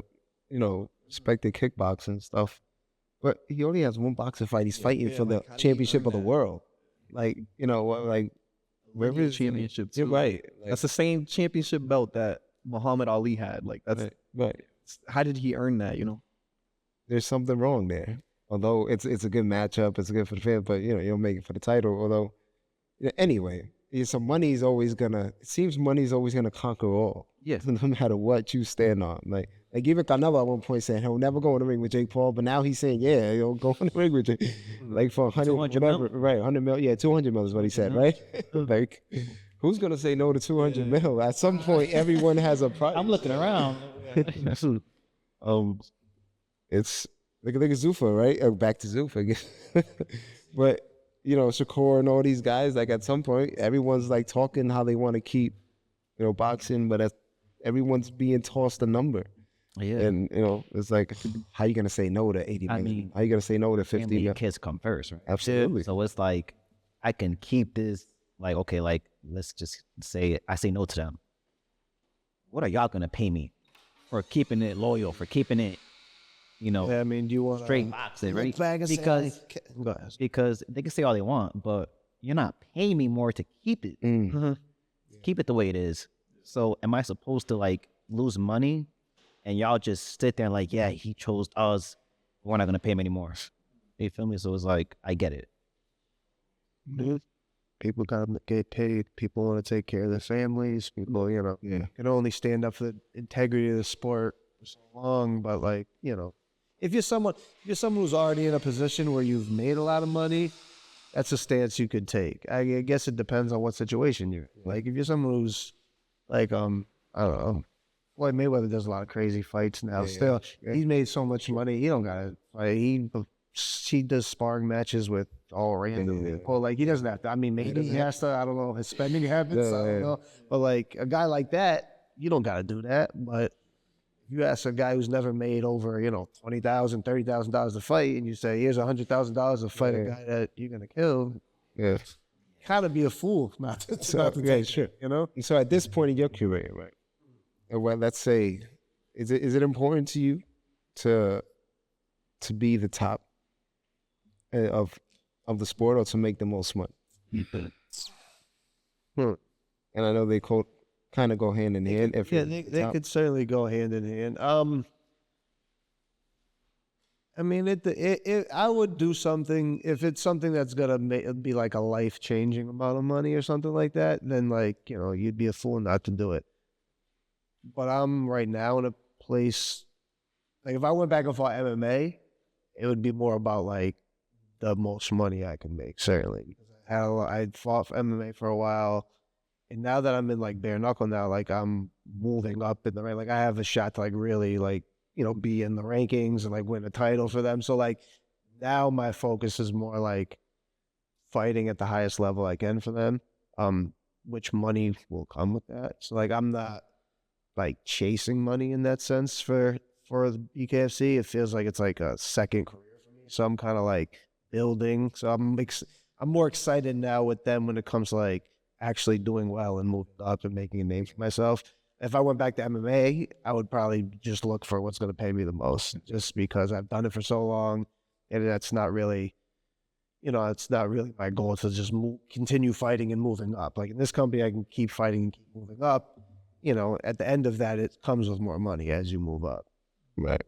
respected kickboxer and stuff, but he only has one boxing fight. He's fighting for the championship of the world. Like where is Championship You're too. right. That's the same championship belt that Muhammad Ali had. Like that's Right. how did he earn that? There's something wrong there. Although it's a good matchup, it's good for the fans, but you don't make it for the title. Although anyway, so money's always gonna conquer all. Yeah. No matter what you stand on. Like even Canelo at one point said he'll never go in the ring with Jake Paul, but now he's saying, yeah, he'll go in the ring with Jake. Like for 100 200 whatever, mil? right? 100 mil, yeah, 200 mil is what he said, right? Like, who's gonna say no to 200 mil? At some point, everyone has a price. I'm looking around. It's look at Zuffa, right? Back to Zuffa again. But Shakur and all these guys, like at some point, everyone's like talking how they want to keep, boxing, but everyone's being tossed a number. Yeah. And it's like, how you gonna say no to 80 million? mean, How you gonna say no to 50 Family million? and kids come first, right? Absolutely. So it's like I can keep this, like, okay, like let's just say I say no to them. What are y'all gonna pay me for keeping it loyal, for keeping it, Yeah, I mean, do you want straight boxing, right? Because Go ahead. because they can say all they want, but you're not paying me more to keep it. Keep it the way it is. So am I supposed to like lose money and y'all just sit there like, yeah, he chose us, we're not gonna pay him anymore. You feel me? So it's like I get it. People gotta get paid. People want to take care of their families. People, can only stand up for the integrity of the sport for so long. But like, if you're someone who's already in a position where you've made a lot of money, that's a stance you could take. I guess it depends on what situation you're in. Like if you're someone who's like, I don't know, Floyd Mayweather does a lot of crazy fights now. He's made so much money. He don't gotta fight. He does sparring matches with all random people. Like he doesn't have to. I mean, maybe he has to. I don't know. His spending habits. I don't know. But like a guy like that, you don't gotta do that. But if you ask a guy who's never made over, $20,000, $30,000 to fight, and you say, "Here's $100,000 to fight a guy that you're gonna kill," kind of be a fool not to. Sure. And so at this point in your career, right? Well, let's say, is it important to you to be the top of the sport or to make the most money? And I know they kind of go hand in hand. They could certainly go hand in hand. I mean, I would do something if it's something that's gonna be like a life-changing amount of money or something like that. Then, like you'd be a fool not to do it. But I'm right now in a place like if I went back and fought MMA, it would be more about like the most money I can make, certainly. Because I'd fought for MMA for a while, and now that I'm in like bare knuckle now, like I'm moving up in the rank. Like I have a shot to like really like be in the rankings and like win a title for them. So like now my focus is more like fighting at the highest level I can for them, which money will come with that. So like I'm not like chasing money in that sense for the BKFC. It feels like it's like a second career for me. So I'm kind of like building. So I'm more excited now with them when it comes to like actually doing well and moving up and making a name for myself. if I went back to MMA, I would probably just look for what's going to pay me the most, just because I've done it for so long, and that's not really, it's not really my goal to just continue fighting and moving up. Like in this company, I can keep fighting and keep moving up. At the end of that, it comes with more money as you move up. Right.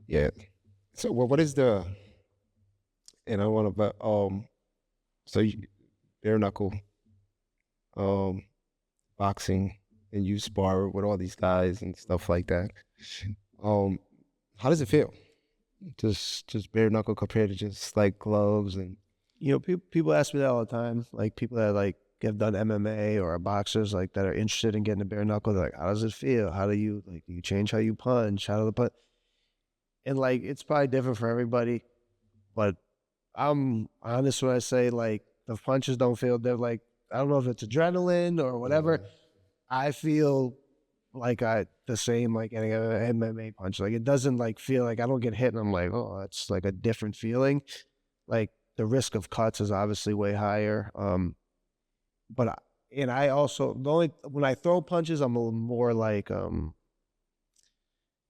Yeah. So, what is the? And I want to, so bare knuckle, boxing, and you spar with all these guys and stuff like that. How does it feel? Just bare knuckle compared to just like gloves and. People ask me that all the time. Like people that like have done MMA or are boxers like that are interested in getting a bare knuckle. They're like, how does it feel? How do you change how you punch? How do the punch? And like it's probably different for everybody, but I'm honest when I say like the punches don't feel. They're like, I don't know if it's adrenaline or whatever. I feel like the same like getting an MMA punch. Like it doesn't like feel like I don't get hit and I'm like, oh, it's like a different feeling. Like the risk of cuts is obviously way higher. I also when I throw punches, I'm a little more like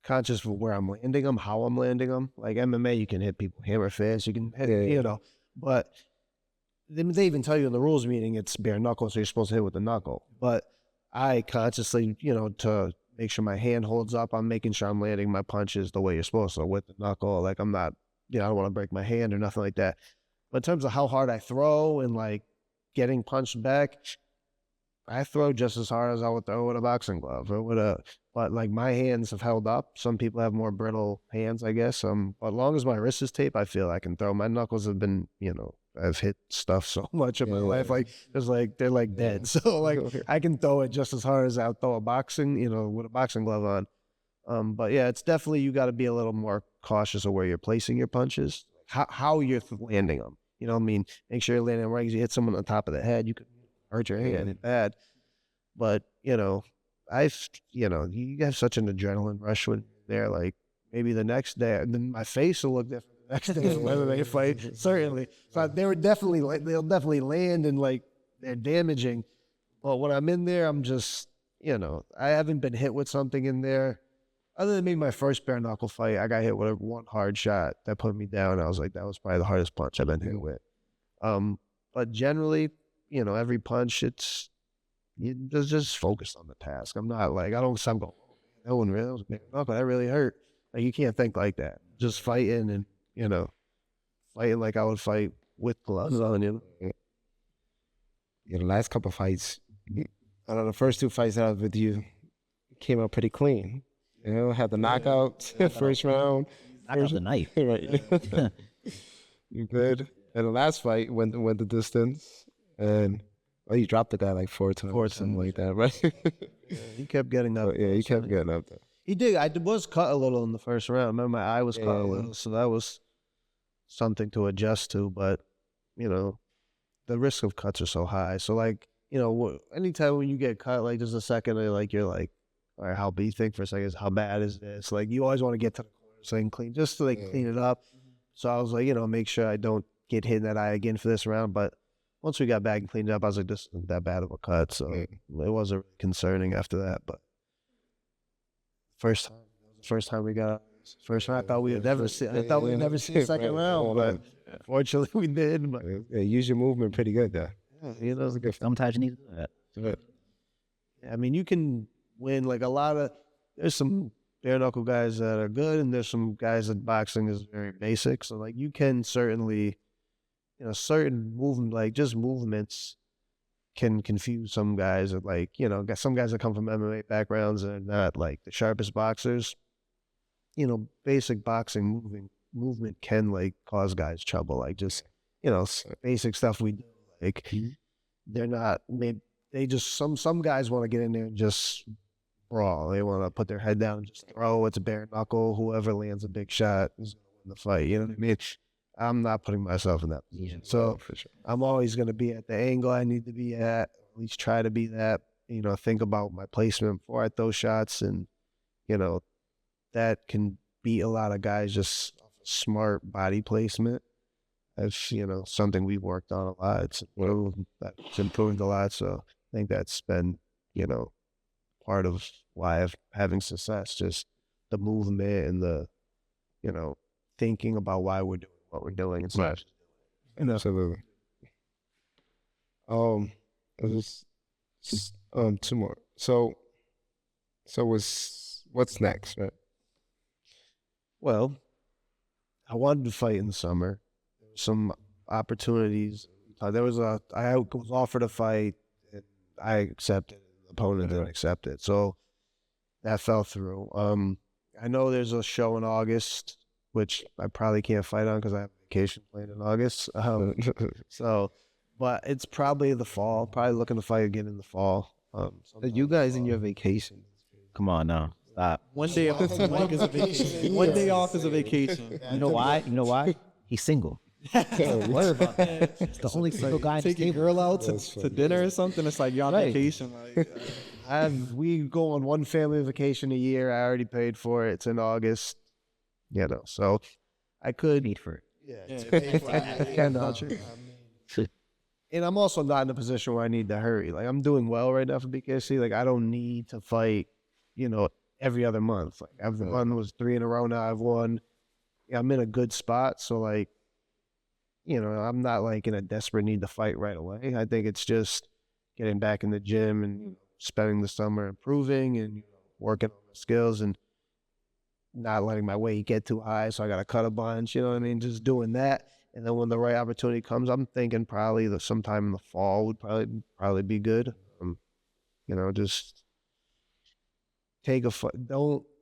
conscious of where I'm landing them, how I'm landing them. Like MMA, you can hit people hammer fist, you can hit, but they even tell you in the rules meeting it's bare knuckle, so you're supposed to hit with the knuckle. But I consciously, to make sure my hand holds up, I'm making sure I'm landing my punches the way you're supposed to with the knuckle. Like I'm not, I don't want to break my hand or nothing like that. But in terms of how hard I throw and like getting punched back, I throw just as hard as I would throw with a boxing glove or but like my hands have held up. Some people have more brittle hands, I guess. But as long as my wrist is taped, I feel I can throw. My knuckles have been, I've hit stuff so much in my life. Like they're like dead. So like I can throw it just as hard as I would throw a boxing, with a boxing glove on. But yeah, it's definitely, you got to be a little more cautious of where you're placing your punches, how you're landing them. Make sure you're landing right. Because you hit someone on the top of the head, you could hurt your hand bad. But you have such an adrenaline rush when you're there. Like maybe the next day, and then my face will look different the next day when they fight. Certainly, so they'll definitely land and like they're damaging. But when I'm in there, I'm just I haven't been hit with something in there. Other than maybe my first bare knuckle fight, I got hit with one hard shot that put me down. I was like, that was probably the hardest punch I've been hit with. But generally, every punch, you just focus on the task. I'm not like, I'm going, that one really was bare knuckle. That really hurt. Like you can't think like that. Just fighting and, fighting like I would fight with gloves on, Yeah, the last couple of fights, I know the first two fights that I was with you came out pretty clean. Had the knockout first round. Knock out the knife. Right. You good. And the last fight went the distance. And you dropped the guy like four times. Something like that, right? Yeah, he kept getting up. Yeah, he kept getting up there. He did. I was cut a little in the first round. I remember my eye was cut a little, so that was something to adjust to. But, the risk of cuts are so high. So, like, anytime when you get cut, like, there's a second, like, you're like, all right, how you think for a second, how bad is this? Like, you always want to get to the corner so you can clean, just to, like, clean it up. So I was like, make sure I don't get hit in that eye again for this round. But once we got back and cleaned up, I was like, this isn't that bad of a cut. So it wasn't really concerning after that. But first time we got first round, I thought we'd never see a second round, but fortunately we did. But Use your movement pretty good there. That's a good. Sometimes you need to do that. I mean, you can win like there's some bare knuckle guys that are good, and there's some guys that boxing is very basic. So like you can certainly, certain movement, like just movements can confuse some guys. Like, some guys that come from MMA backgrounds and are not like the sharpest boxers. Basic boxing movement can like cause guys trouble. Like just, basic stuff we do. Like they're not, they just, some guys want to get in there and just brawl. They want to put their head down and just throw. It's a bare knuckle. Whoever lands a big shot is going to win the fight. You know what I mean? I'm not putting myself in that position. So for sure. I'm always going to be at the angle I need to be at least try to be that, think about my placement before I throw shots. And, that can beat a lot of guys just smart body placement. That's, something we've worked on a lot. It's improved a lot. So I think that's been, part of why I'm having success. Just the movement and the, thinking about why we're doing what we're doing and stuff. Absolutely. This, two more. So what's next, right? Well, I wanted to fight in the summer. There were some opportunities. I was offered a fight, and I accepted. The opponent didn't accept it, so that fell through. I know there's a show in August, which I probably can't fight on because I have vacation planned in August. But it's probably the fall. Probably looking to fight again in the fall. You guys in your vacation. Come on now, stop. One day off is a vacation. One day off is a vacation. You know why? You know why? He's single. Worry about that. It's the only single guy in the Take your stable. girl out to dinner or something. It's like you're on Right. vacation. Like, We go on one family vacation a year. I already paid for it. It's in August. So I could. Paid for it. And I'm also not in a position where I need to hurry. Like, I'm doing well right now for BKC. Like, I don't need to fight, every other month. Like, I've won was 3 in a row now. I've won. Yeah, I'm in a good spot. So, like, I'm not like in a desperate need to fight right away. I think it's just getting back in the gym and spending the summer improving and working on my skills and not letting my weight get too high. So I got to cut a bunch, you know what I mean? Just doing that. And then when the right opportunity comes, I'm thinking probably that sometime in the fall would probably be good. Just take a fight.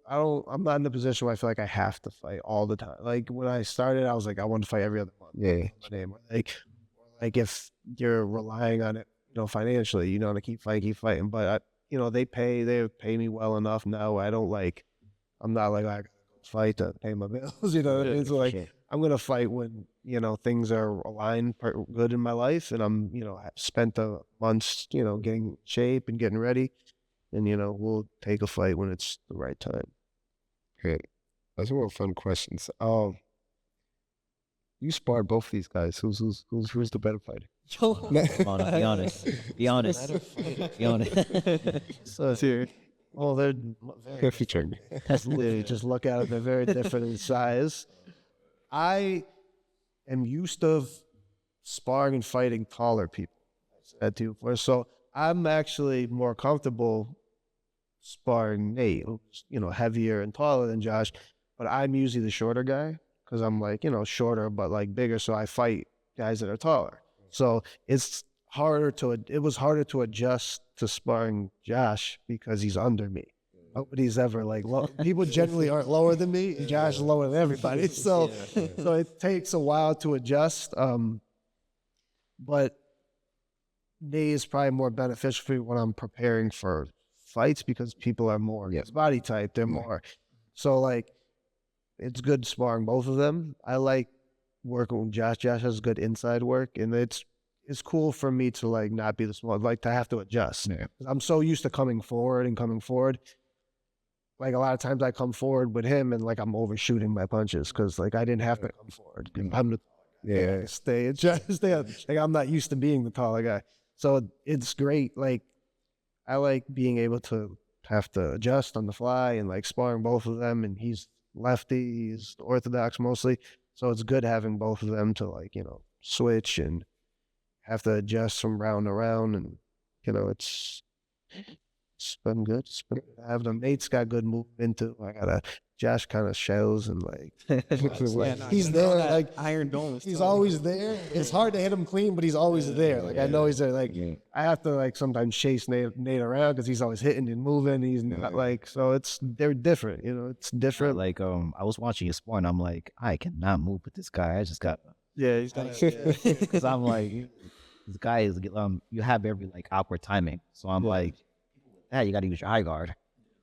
I'm not in a position where I feel like I have to fight all the time. Like when I started, I was like, I want to fight every other month. Yeah. Like if you're relying on it, financially, to keep fighting. But they pay me well enough now. I'm not like I gotta go fight to pay my bills. You know what I mean? So like I'm gonna fight when things are aligned good in my life, and I'm I've spent the months getting in shape and getting ready, and we'll take a fight when it's the right time. Great. Those were fun questions. You sparred both these guys. Who's the better fighter? Come on, be honest. Be honest. Be honest. so serious. Well, they're very Featuring me. they just look at it, they're very different in size. I am used to sparring and fighting taller people. I said to you before. So I'm actually more comfortable sparring Nate, who's, heavier and taller than Josh, but I'm usually the shorter guy because I'm like, shorter but like bigger. So I fight guys that are taller. So it was harder to adjust to sparring Josh because he's under me. Nobody's ever like people generally aren't lower than me. And Josh is lower than everybody, so it takes a while to adjust. But Nate is probably more beneficial for me when I'm preparing for fights because people are more his body type. They're more so like it's good sparring both of them. I like working with Josh. Josh has good inside work, and it's cool for me to like not be the small, like to have to adjust. Yeah. I'm so used to coming forward. Like a lot of times I come forward with him and like I'm overshooting my punches because like I didn't have to come forward. I'm the stay up. Like I'm not used to being the taller guy. So it's great. Like I like being able to have to adjust on the fly and like sparring both of them. And he's lefty, he's orthodox mostly. So it's good having both of them to like, switch and have to adjust from round to round. And, it's been good. It's been good to have them. Nate's got good movement too. Josh kind of shells and like he's there. Like Iron Dome. he's always there. It's hard to hit him clean, but he's always there. Like I know he's there. Like I have to like sometimes chase Nate around because he's always hitting and moving. He's not like so. They're different. It's different. Like I was watching you spar and I'm like, I cannot move with this guy. I just got He's got because I'm like this guy is you have every like awkward timing. So I'm like, you got to use your high guard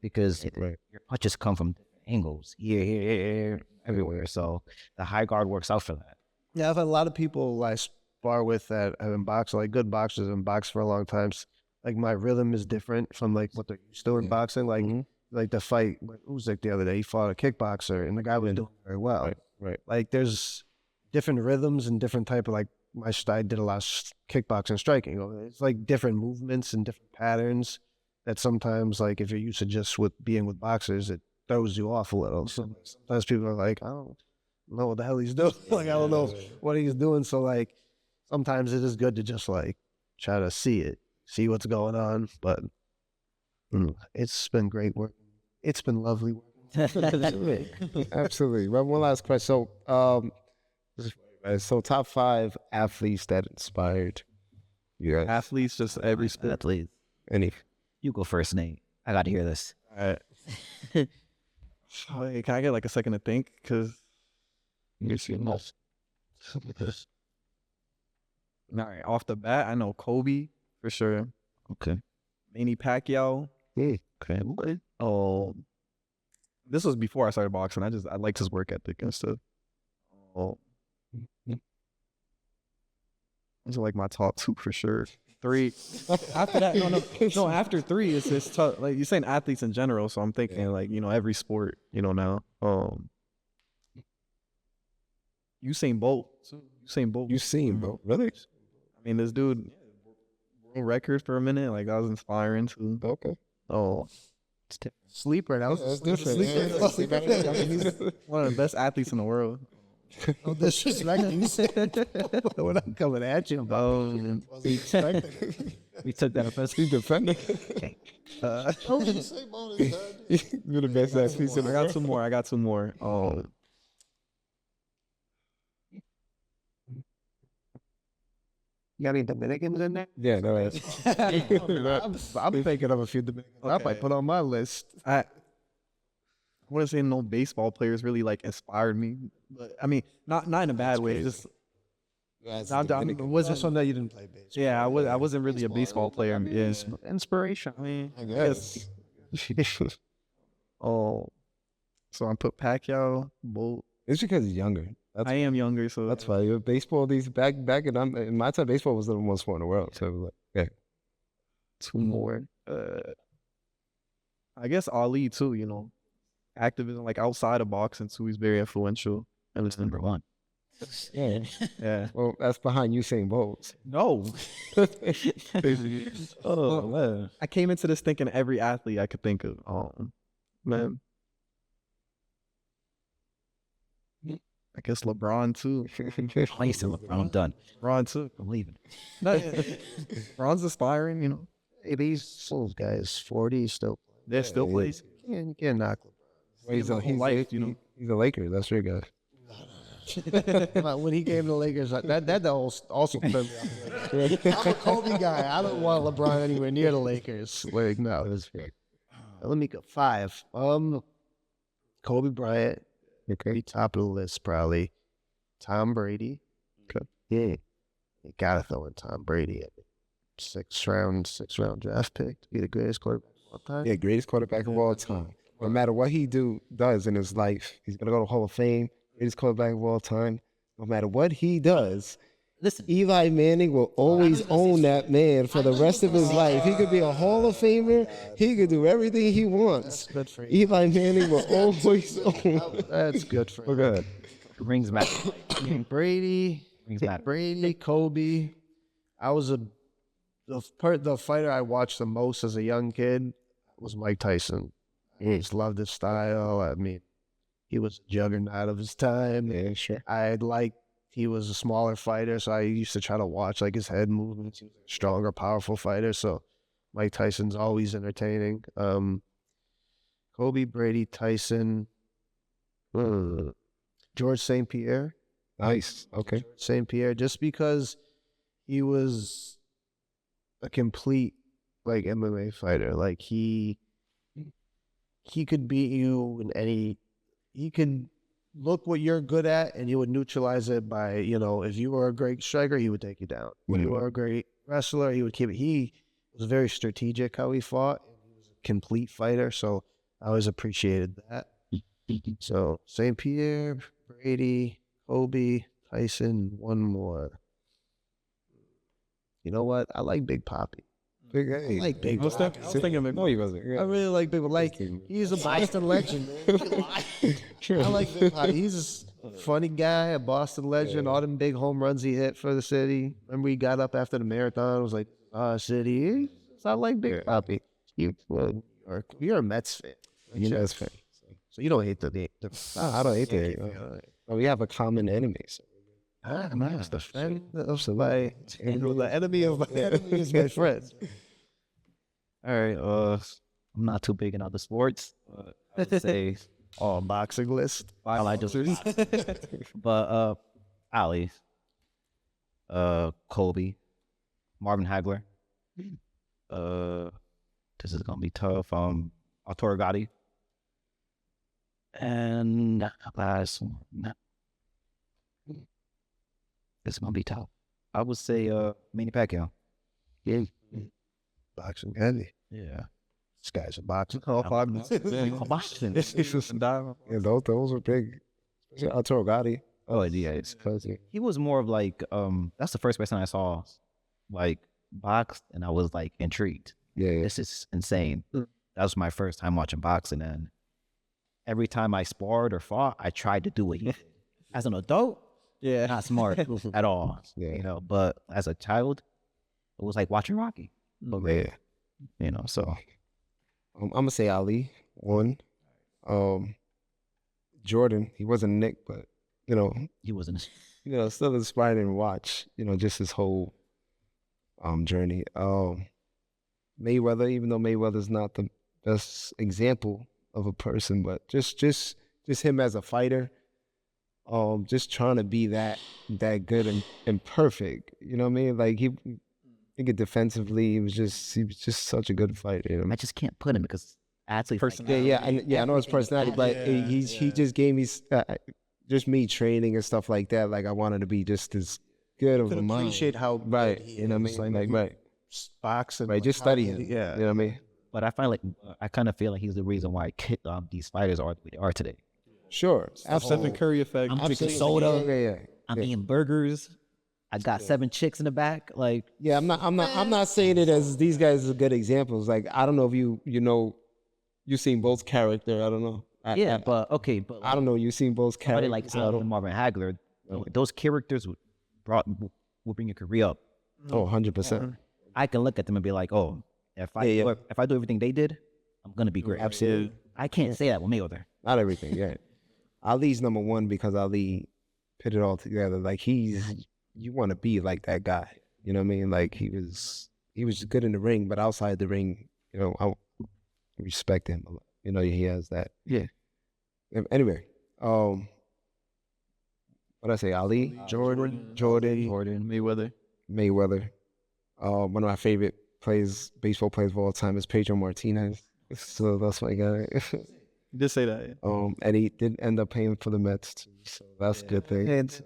because your punches come from different angles here, everywhere. So the high guard works out for that. Yeah, I've had a lot of people I spar with that have been boxed, like good boxers and boxed for a long time. Like my rhythm is different from like what they're used to in boxing. Like like the fight, Usyk the other day, he fought a kickboxer and the guy was doing very well. Right. Like there's different rhythms and different type of like I did a lot of kickboxing striking. It's like different movements and different patterns. that sometimes, like, if you're used to just with being with boxers, it throws you off a little. So sometimes people are like, I don't know what the hell he's doing. Like, I don't know what he's doing. So, like, sometimes it is good to just, like, try to see what's going on. But it's been great work. It's been lovely work. Absolutely. Well, one last question. So top 5 athletes that inspired you guys. Athletes, just every sport. Athletes. Any? You go first, Nate. I got to hear this. All right. Wait, can I get like a second to think? Because all right, off the bat, I know Kobe for sure. Okay. Manny Pacquiao. Okay. Oh, this was before I started boxing. I liked his work ethic and stuff. Oh, those are like my top 2 for sure. 3 after that, no. After 3, it's just tough. Like you're saying, athletes in general. So I'm thinking like every sport. Now. Usain Bolt. Usain Bolt. Really? I mean, this dude, world record for a minute. Like that was inspiring too. Okay. Oh, It's different. Sleeper. That was That's different. Sleeper. Yeah. I mean, he's one of the best athletes in the world. no disrespect. We're not coming at you. We took that offensively. Defender. You're the best athletes in the I got 2 more. Oh. You got any Dominicans in there? Yeah, no, that's I'm thinking of a few Dominicans. I Okay. might put on my list. I want to say no baseball players really like inspired me, but I mean not in a bad way. Just Was this one that you didn't play baseball? yeah, I wasn't really a baseball player. Yeah, inspiration. I mean, I guess. oh, so I put Pacquiao, Bolt. It's because he's younger. I am younger, so That's why baseball. These back in my time, baseball was the most sport in the world. So it was like, yeah, 2 more. I guess Ali too. Activism like outside of boxing too. He's very influential. And It's number 1. yeah. well, that's behind Usain Bolt. No. Oh, man. I came into this thinking every athlete I could think of. Man. I guess LeBron too. I used to I'm done. LeBron too. I'm leaving. LeBron's inspiring. Hey, these guys, 40, still. They're still plays. You can't knock Well, he's a Laker. That's your guy. LeBron. When he came to the Lakers, that also turned me off. I'm a Kobe guy. I don't want LeBron anywhere near the Lakers. Like, no. That was fair. Let me go 5. Kobe Bryant. Okay. Be top of the list probably. Tom Brady. Okay. Yeah. You gotta throw in Tom Brady. Sixth round draft pick to be the greatest quarterback of all time. Yeah, greatest quarterback of all time. No matter what he does in his life, he's gonna go to Hall of Fame. Greatest quarterback of all time. No matter what he does, Listen, Eli Manning will always own that man for the rest of his life. He could be a Hall of Famer. He could do everything he wants. Good for you. Eli Manning will always own. That's good for Oh, him. go ahead. rings matter. Brady, Rings matter. Kobe. I was the fighter I watched the most as a young kid was Mike Tyson. I just loved his style. I mean, he was a juggernaut of his time. Yeah, sure. He was a smaller fighter, so I used to try to watch like his head movements. He was a stronger, powerful fighter. So Mike Tyson's always entertaining. Kobe, Brady, Tyson, George St. Pierre. Nice. Okay. St. Pierre, just because he was a complete like MMA fighter. Like he could beat you in any. He could look what you're good at, and he would neutralize it by, if you were a great striker, he would take you down. When you were a great wrestler, he would keep it. He was very strategic how he fought. He was a complete fighter, so I always appreciated that. So St. Pierre, Brady, Kobe, Tyson, one more. You know what? I like Big Papi. Big I A. like Big I was Papi. thinking of No, he wasn't. I really like Big Papi. He's a Boston legend, man. I like Big Papi. He's a funny guy, a Boston legend. All them big home runs he hit for the city. Remember he got up after the marathon, was like, city. So I like Big Papi. You're a Mets fan. You know, that's fair. So you don't hate the I don't hate that. We have a common enemy. So. Nice. The friend of my the enemy of my enemy is my friend. All right. I'm not too big in other sports. I would say Boxing list. I like just but Ali, Kobe, Marvin Hagler. This is gonna be tough. Arturo Gotti. And last one. It's gonna be tough. I would say Manny Pacquiao. Yeah. Boxing heavy. Yeah. This guy's a boxer. All 5 Boxing. Yeah, those were big. Especially Arturo Gotti. Oh yeah, it's Crazy. he was more of like that's the first person I saw like boxed and I was like intrigued. Yeah. This is insane. That was my first time watching boxing, and every time I sparred or fought, I tried to do it. As an adult, Yeah. not smart at all. Yeah. You know, but as a child, it was like watching Rocky. Yeah. You know, so I'm gonna say Ali one. Jordan, he wasn't Nick, but he wasn't. still inspiring to watch. Just his whole journey. Mayweather, even though Mayweather's not the best example of a person, but just him as a fighter. Just trying to be that good and perfect. You know what I mean? Like I think it defensively, he was just such a good fighter. I just can't put him because actually Yeah, I know his personality, but he just gave me just me training and stuff like that. Like I wanted to be just as good of a mind. Appreciate how Right, good he you know what I is. mean? Like right, Boxing. right. Just study him. Yeah. You know what I mean? But I find like I kind of feel like he's the reason why these fighters are what they are today. Sure, Stephen absolutely. Curry effect. I'm drinking Absolutely. soda. Yeah. I'm eating burgers. I got 7 chicks in the back. Like Yeah, I'm not saying it as these guys are good examples. Like I don't know if you've seen Bolt's character. I don't know. yeah, but okay, but I don't know. You've seen Bolt's somebody character. like so I Ali don't- and Marvin Hagler, those characters will bring your career up. Oh, 100%. I can look at them and be like, oh, if I do everything they did, I'm gonna be great. Absolutely. I can't say that with Mayweather. Not everything, yeah. Ali's number one because Ali put it all together. Like you want to be like that guy. You know what I mean? Like he was good in the ring, but outside the ring, I respect him a lot. He has that. Yeah. Anyway, what I say? Ali, Jordan, Mayweather. Mayweather. One of my favorite baseball players of all time is Pedro Martinez. So that's my guy. You did say that. Yeah. And he did end up paying for the Mets too, so that's a good thing. And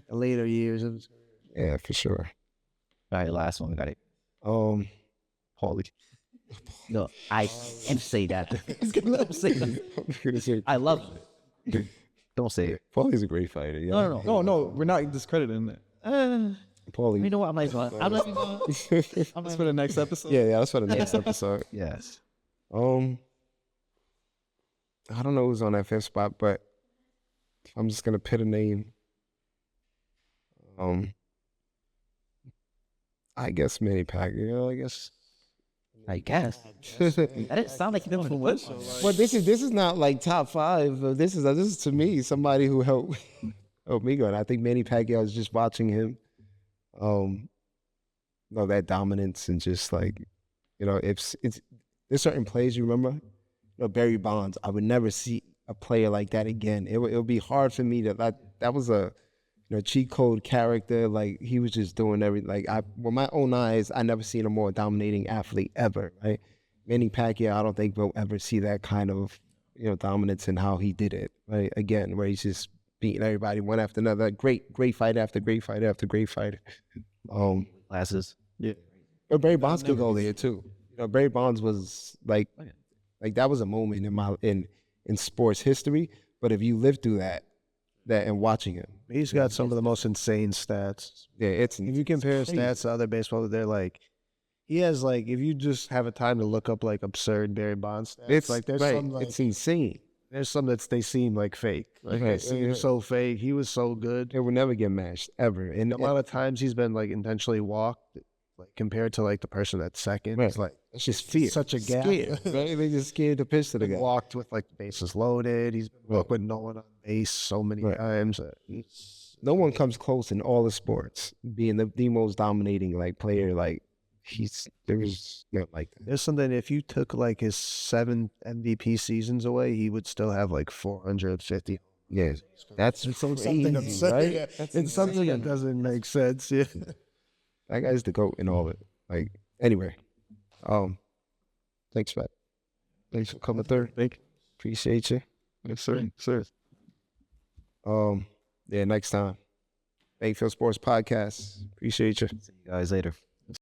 later years of Yeah, for sure. All right, last one we got it. Paulie. No, I can't say that. Don't say that. I love it. Don't say it. Paulie's a great fighter. Yeah. No, we're not discrediting that. Paulie. You know what? I'm not even gonna. That's for the next episode. Yeah, that's for the next episode. Yes. I don't know who's on that fifth spot, but I'm just gonna put a name. I guess Manny Pacquiao. I guess. That didn't sound like you know what. But this is not like top 5. This is to me somebody who helped me go. And I think Manny Pacquiao is just watching him. That dominance and just like, it's there's certain plays you remember. Barry Bonds. I would never see a player like that again. It would be hard for me to that was a cheat code character. Like he was just doing everything. Like with my own eyes, I never seen a more dominating athlete ever. Right, Manny Pacquiao. I don't think we'll ever see that kind of dominance in how he did it. Right, again, where he's just beating everybody one after another. Great fight after great fight after great fight. Glasses. Yeah. But Barry Bonds could go there too. Barry Bonds was like that was a moment in sports history. But if you lived through that and watching him. He's got some of the most insane stats. Yeah, if you compare his stats to other baseball, they're like he has like if you just have a time to look up like absurd Barry Bonds stats, it's like there's right. some like, It's insane. There's some that they seem like fake. Like they seem so fake. He was so good. It will never get matched ever. And the amount of times he's been like intentionally walked, Like compared to like the person that's second, Right. it's like It's just fear. such a gap. Scared, right? They just scared to pitch to the guy. Walked with like bases loaded. He's been Right. with no one on base so many Right. times. No one comes close in all the sports being the most dominating like player. Like there was not like that. There's something, if you took like his 7 MVP seasons away, he would still have like 450. Yeah, that's It's something crazy, absurd, right? yeah. That's It's something that insane. doesn't make sense. Yeah. That guy's the GOAT in all of it. Like, anyway, thanks, Pat. Thanks for coming through. Thank you. Appreciate you. Yes, sir. Yeah, next time. Bangfield Sports Podcast. Appreciate you. See you guys later.